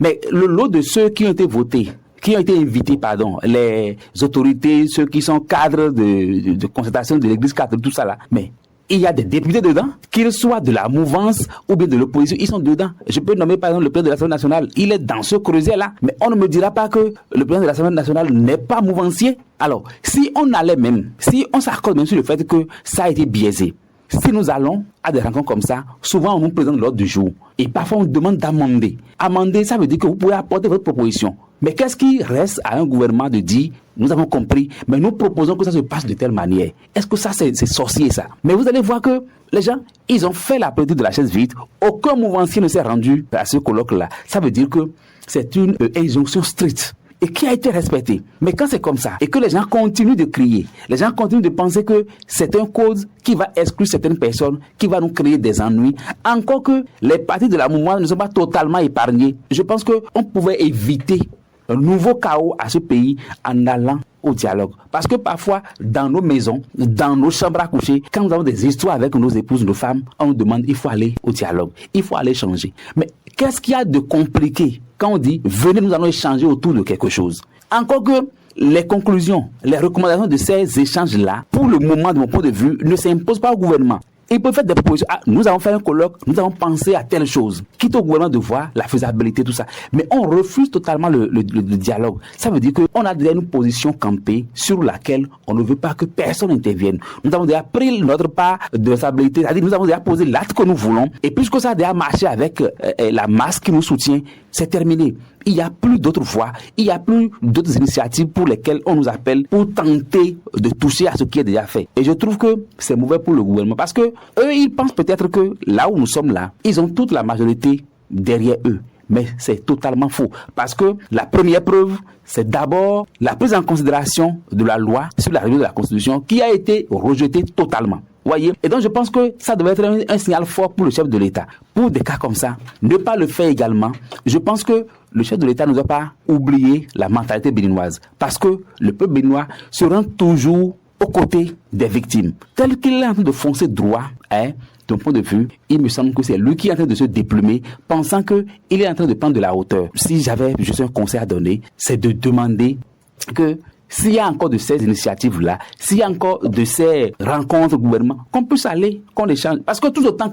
Mais le lot de ceux qui ont été votés, qui ont été invités, les autorités, ceux qui sont cadres de concertation de l'Église catholique, tout ça là, mais il y a des députés dedans, qu'ils soient de la mouvance ou bien de l'opposition, ils sont dedans. Je peux nommer par exemple le président de l'Assemblée nationale, il est dans ce creuset-là, mais on ne me dira pas que le président de l'Assemblée nationale n'est pas mouvancier. Alors, si on s'accorde même sur le fait que ça a été biaisé, si nous allons à des rencontres comme ça, souvent on nous présente l'ordre du jour. Et parfois on nous demande d'amender. Amender, ça veut dire que vous pouvez apporter votre proposition. Mais qu'est-ce qui reste à un gouvernement de dire, nous avons compris, mais nous proposons que ça se passe de telle manière. Est-ce que ça c'est sorcier ça? Mais vous allez voir que les gens, ils ont fait la politique de la chaise vide. Aucun mouvancier ne s'est rendu à ce colloque-là. Ça veut dire que c'est une injonction stricte et qui a été respectée. Mais quand c'est comme ça, et que les gens continuent de crier, les gens continuent de penser que c'est un code qui va exclure certaines personnes, qui va nous créer des ennuis, encore que les partis de la mouvement ne sont pas totalement épargnés, je pense qu'on pouvait éviter un nouveau chaos à ce pays en allant au dialogue. Parce que parfois, dans nos maisons, dans nos chambres à coucher, quand nous avons des histoires avec nos épouses, nos femmes, on nous demande, il faut aller au dialogue, il faut aller changer. Mais qu'est-ce qu'il y a de compliqué quand on dit, venez, nous allons échanger autour de quelque chose? Encore que les conclusions, les recommandations de ces échanges-là, pour le moment, de mon point de vue, ne s'imposent pas au gouvernement. Ils peuvent faire des propositions. Ah, nous avons fait un colloque, nous avons pensé à telle chose. Quitte au gouvernement de voir la faisabilité, tout ça. Mais on refuse totalement le dialogue. Ça veut dire qu'on a déjà une position campée sur laquelle on ne veut pas que personne intervienne. Nous avons déjà pris notre part de responsabilité. C'est-à-dire nous avons déjà posé l'acte que nous voulons. Et puisque ça a déjà marché avec la masse qui nous soutient, c'est terminé. Il n'y a plus d'autres voies, il n'y a plus d'autres initiatives pour lesquelles on nous appelle pour tenter de toucher à ce qui est déjà fait. Et je trouve que c'est mauvais pour le gouvernement parce que eux, ils pensent peut-être que là où nous sommes là, ils ont toute la majorité derrière eux. Mais c'est totalement faux. Parce que la première preuve, c'est d'abord la prise en considération de la loi sur la révision de la Constitution qui a été rejetée totalement. Voyez. Et donc je pense que ça devrait être un signal fort pour le chef de l'État. Pour des cas comme ça, ne pas le faire également. Je pense que le chef de l'État ne doit pas oublier la mentalité béninoise. Parce que le peuple béninois se rend toujours aux côtés des victimes. Tel qu'il est en train de foncer droit, d'un point de vue, il me semble que c'est lui qui est en train de se déplumer, pensant qu'il est en train de prendre de la hauteur. Si j'avais juste un conseil à donner, c'est de demander que s'il y a encore de ces initiatives-là, s'il y a encore de ces rencontres au gouvernement, qu'on puisse aller, qu'on échange. Parce que tout autant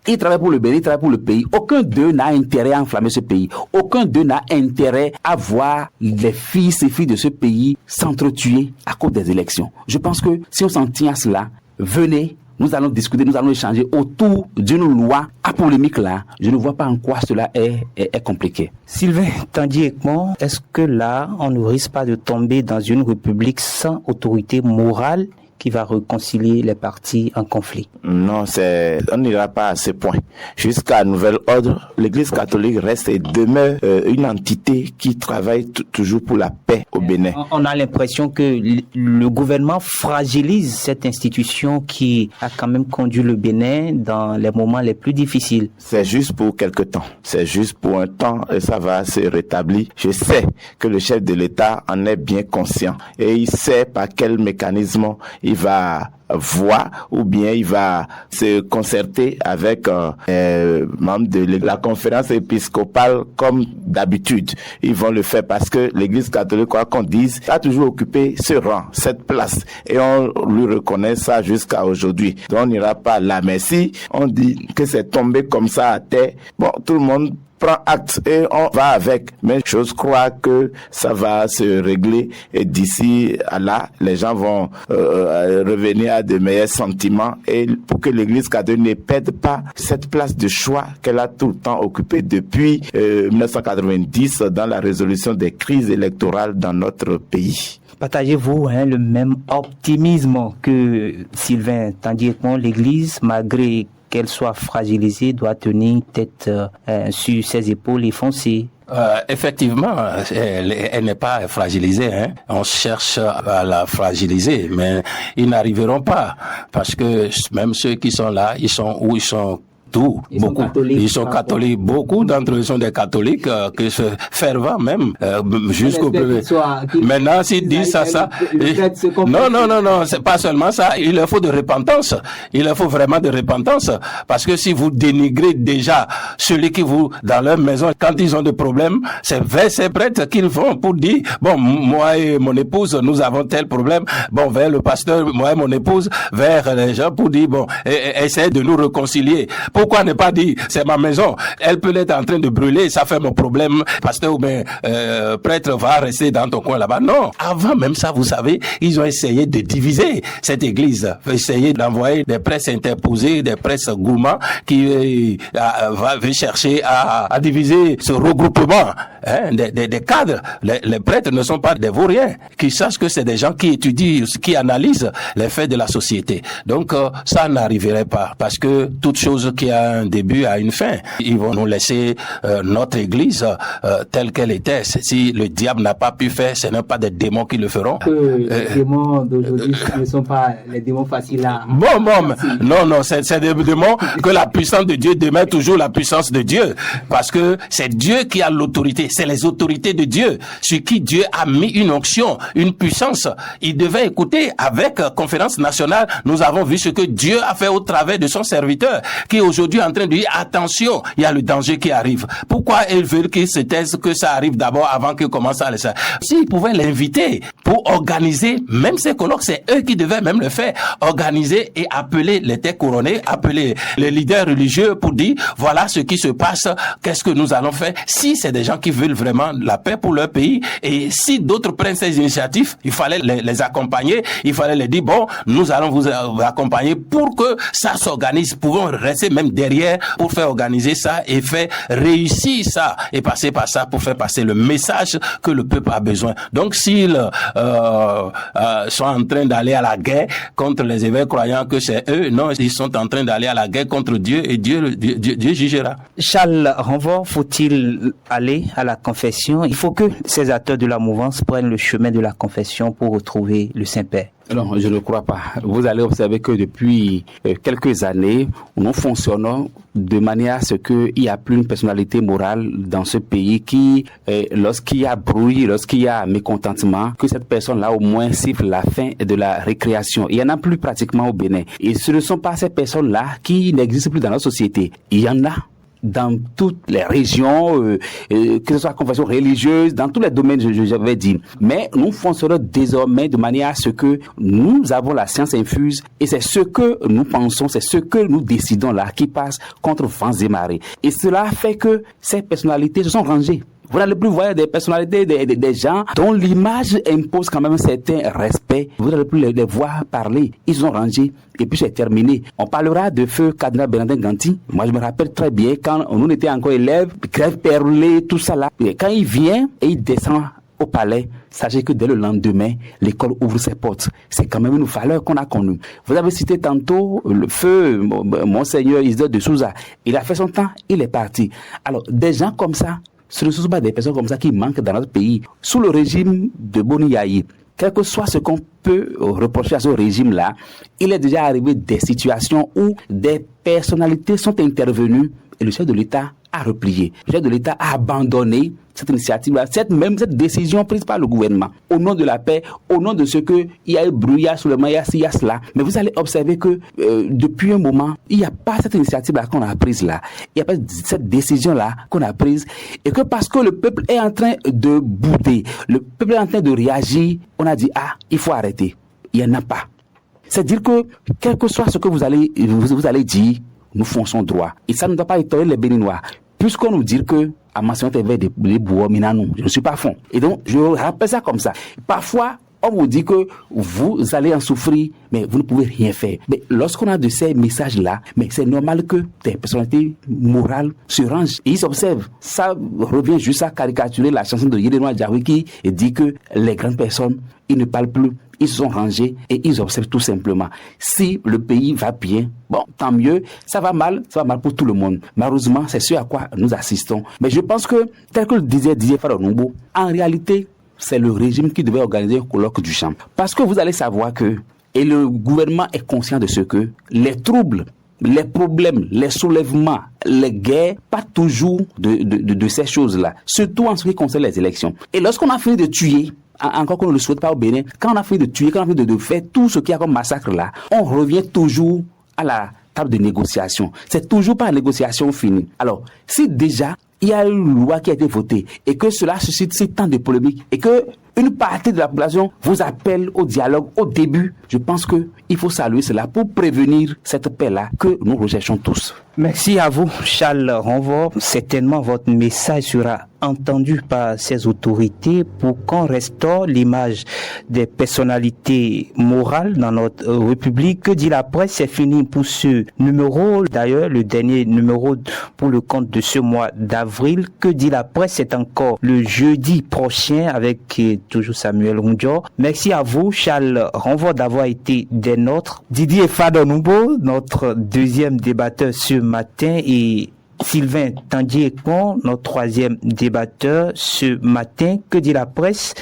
ils travaillent pour le Bénin, ils travaillent pour le pays. Aucun d'eux n'a intérêt à enflammer ce pays. Aucun d'eux n'a intérêt à voir les fils et filles de ce pays s'entretuer à cause des élections. Je pense que si on s'en tient à cela, venez, nous allons discuter, nous allons échanger autour d'une loi à polémique là. Je ne vois pas en quoi cela est compliqué. Sylvain Tandier-Ekmon, est-ce que là, on ne risque pas de tomber dans une république sans autorité morale qui va réconcilier les partis en conflit? Non, on n'ira pas à ce point. Jusqu'à nouvel ordre, l'Église catholique reste et demeure une entité qui travaille toujours pour la paix au Bénin. On a l'impression que le gouvernement fragilise cette institution qui a quand même conduit le Bénin dans les moments les plus difficiles. C'est juste pour quelque temps. C'est juste pour un temps et ça va se rétablir. Je sais que le chef de l'État en est bien conscient et il sait par quel mécanisme il va voir ou bien il va se concerter avec membres de la conférence épiscopale comme d'habitude. Ils vont le faire parce que l'Église catholique, quoi qu'on dise, a toujours occupé ce rang, cette place et on lui reconnaît ça jusqu'à aujourd'hui. Donc on n'ira pas là. Mais si on dit que c'est tombé comme ça à terre, bon, tout le monde prend acte et on va avec. Mais j'ose croire que ça va se régler et d'ici à là, les gens vont revenir à de meilleurs sentiments et pour que l'Église catholique ne perde pas cette place de choix qu'elle a tout le temps occupée depuis 1990 dans la résolution des crises électorales dans notre pays. Partagez-vous le même optimisme que Sylvain Tandier-Ekmon? L'Église, malgré qu'elle soit fragilisée, doit tenir tête sur ses épaules et foncer. Effectivement, elle n'est pas fragilisée. On cherche à la fragiliser, mais ils n'arriveront pas parce que même ceux qui sont là, ils sont où ils sont. Tout, beaucoup. Ils sont catholiques. Beaucoup d'entre eux sont des catholiques, que ce fervent même, jusqu'au premier. Maintenant, s'ils disent ça, non, c'est pas seulement ça. Il leur faut de repentance. Il leur faut vraiment de repentance. Parce que si vous dénigrez déjà celui qui vous, dans leur maison, quand ils ont des problèmes, c'est vers ces prêtres qu'ils vont pour dire, bon, moi et mon épouse, nous avons tel problème. Bon, vers le pasteur, moi et mon épouse, vers les gens pour dire, bon, essayez de nous réconcilier. Pourquoi ne pas dire, c'est ma maison, elle peut être en train de brûler, ça fait mon problème, pasteur ou bien prêtre va rester dans ton coin là-bas. Non, avant même ça, vous savez, ils ont essayé de diviser cette église, essayer d'envoyer des presses interposées, des presses gourmands qui va chercher à diviser ce regroupement des cadres. Les prêtres ne sont pas des vauriens, qui sachent que c'est des gens qui étudient, qui analysent les faits de la société. Donc ça n'arriverait pas, parce que toute chose qui a un début a une fin. Ils vont nous laisser notre église telle qu'elle était. Si le diable n'a pas pu faire, ce n'est pas des démons qui le feront. Les démons d'aujourd'hui ne sont pas les démons faciles à... Non, c'est des démons que la puissance de Dieu demeure toujours la puissance de Dieu. Parce que c'est Dieu qui a l'autorité. C'est les autorités de Dieu sur qui Dieu a mis une onction, une puissance. Il devait écouter avec Conférence nationale. Nous avons vu ce que Dieu a fait au travers de son serviteur, qui est aujourd'hui en train de dire attention, il y a le danger qui arrive. Pourquoi ils veulent qu'ils se taisent que ça arrive d'abord avant qu'ils commencent à le faire? S'ils pouvaient l'inviter pour organiser même ces colloques, c'est eux qui devaient même le faire, organiser et appeler les têtes couronnées, appeler les leaders religieux pour dire voilà ce qui se passe, qu'est-ce que nous allons faire. Si c'est des gens qui veulent vraiment la paix pour leur pays, et si d'autres prennent ces initiatives, il fallait les accompagner, il fallait les dire bon, nous allons vous accompagner pour que ça s'organise. Pouvons rester même derrière pour faire organiser ça et faire réussir ça et passer par ça pour faire passer le message que le peuple a besoin. Donc s'ils sont en train d'aller à la guerre contre les évêques croyant que c'est eux, non, ils sont en train d'aller à la guerre contre Dieu et Dieu jugera. Charles Renvort, faut-il aller à la confession? Il faut que ces acteurs de la mouvance prennent le chemin de la confession pour retrouver le Saint-Père. Non, je ne crois pas. Vous allez observer que depuis quelques années, nous fonctionnons de manière à ce qu'il n'y a plus une personnalité morale dans ce pays qui, lorsqu'il y a bruit, lorsqu'il y a mécontentement, que cette personne-là au moins siffle la fin de la récréation. Il n'y en a plus pratiquement au Bénin. Et ce ne sont pas ces personnes-là qui n'existent plus dans la société. Il y en a. dans toutes les régions, que ce soit la confession religieuse, dans tous les domaines, j'avais dit. Mais nous foncerons désormais de manière à ce que nous avons la science infuse et c'est ce que nous pensons, c'est ce que nous décidons là qui passe contre vents et marées. Et cela fait que ces personnalités se sont rangées. Vous n'allez plus voir des personnalités, des gens dont l'image impose quand même un certain respect. Vous n'allez plus les voir parler. Ils sont rangés et puis c'est terminé. On parlera de feu Cardinal Bernardin Ganty. Moi, je me rappelle très bien quand nous étions encore élèves, grève perlée, tout ça là. Et quand il vient et il descend au palais, sachez que dès le lendemain, l'école ouvre ses portes. C'est quand même une valeur qu'on a connue. Vous avez cité tantôt le feu Monseigneur Isidore de Souza. Il a fait son temps, il est parti. Alors, des gens comme ça, ce ne sont pas des personnes comme ça qui manquent dans notre pays. Sous le régime de Boni Yayi, quel que soit ce qu'on peut reprocher à ce régime-là, il est déjà arrivé des situations où des personnalités sont intervenues et le chef de l'État a replié. Le chef de l'État a abandonné cette initiative-là, cette décision prise par le gouvernement, au nom de la paix, au nom de ce que il y a eu brouillard sous le main, il y a cela. Mais vous allez observer que depuis un moment, il n'y a pas cette initiative-là qu'on a prise là. Il n'y a pas cette décision-là qu'on a prise. Et que parce que le peuple est en train de bouder, le peuple est en train de réagir, on a dit, il faut arrêter. Il n'y en a pas. C'est-à-dire que, quel que soit ce que vous allez dire, nous fonçons droit. Et ça ne doit pas étonner les Béninois. Puisqu'on nous dit que à mentionner TV des bois minanou, je ne suis pas fond. Et donc, je rappelle ça comme ça. Parfois, on vous dit que vous allez en souffrir, mais vous ne pouvez rien faire. Mais lorsqu'on a de ces messages-là, mais c'est normal que des personnalités morales se rangent et ils observent. Ça revient juste à caricaturer la chanson de Yédenoua Diaoui qui dit que les grandes personnes, ils ne parlent plus, ils se sont rangés et ils observent tout simplement. Si le pays va bien, bon, tant mieux. Ça va mal pour tout le monde. Malheureusement, c'est ce à quoi nous assistons. Mais je pense que, tel que le disait Didier Faronumbo, en réalité, c'est le régime qui devait organiser un colloque du champ. Parce que vous allez savoir que, et le gouvernement est conscient de ce que, les troubles, les problèmes, les soulèvements, les guerres, pas toujours de ces choses-là. Surtout en ce qui concerne les élections. Et lorsqu'on a fini de tuer, encore qu'on ne le souhaite pas au Bénin, quand on a fini de tuer, quand on a fini de faire tout ce qu'il y a comme massacre là, on revient toujours à la table de négociation. C'est toujours pas la négociation finie. Alors, si déjà, il y a une loi qui a été votée et que cela suscite si tant de polémiques et que une partie de la population vous appelle au dialogue au début, je pense qu'il faut saluer cela pour prévenir cette paix-là que nous recherchons tous. Merci à vous, Charles Renvort. Certainement, votre message sera entendu par ces autorités pour qu'on restaure l'image des personnalités morales dans notre République. Que dit la presse? C'est fini pour ce numéro. D'ailleurs, le dernier numéro pour le compte de ce mois d'avril. Que dit la presse? C'est encore le jeudi prochain avec toujours Samuel Rundjo. Merci à vous, Charles Renvort, d'avoir été des nôtres. Didier Fadonoumbo, notre deuxième débatteur ce matin, et Sylvain Tandier-Ekon, notre troisième débatteur ce matin. Que dit la presse?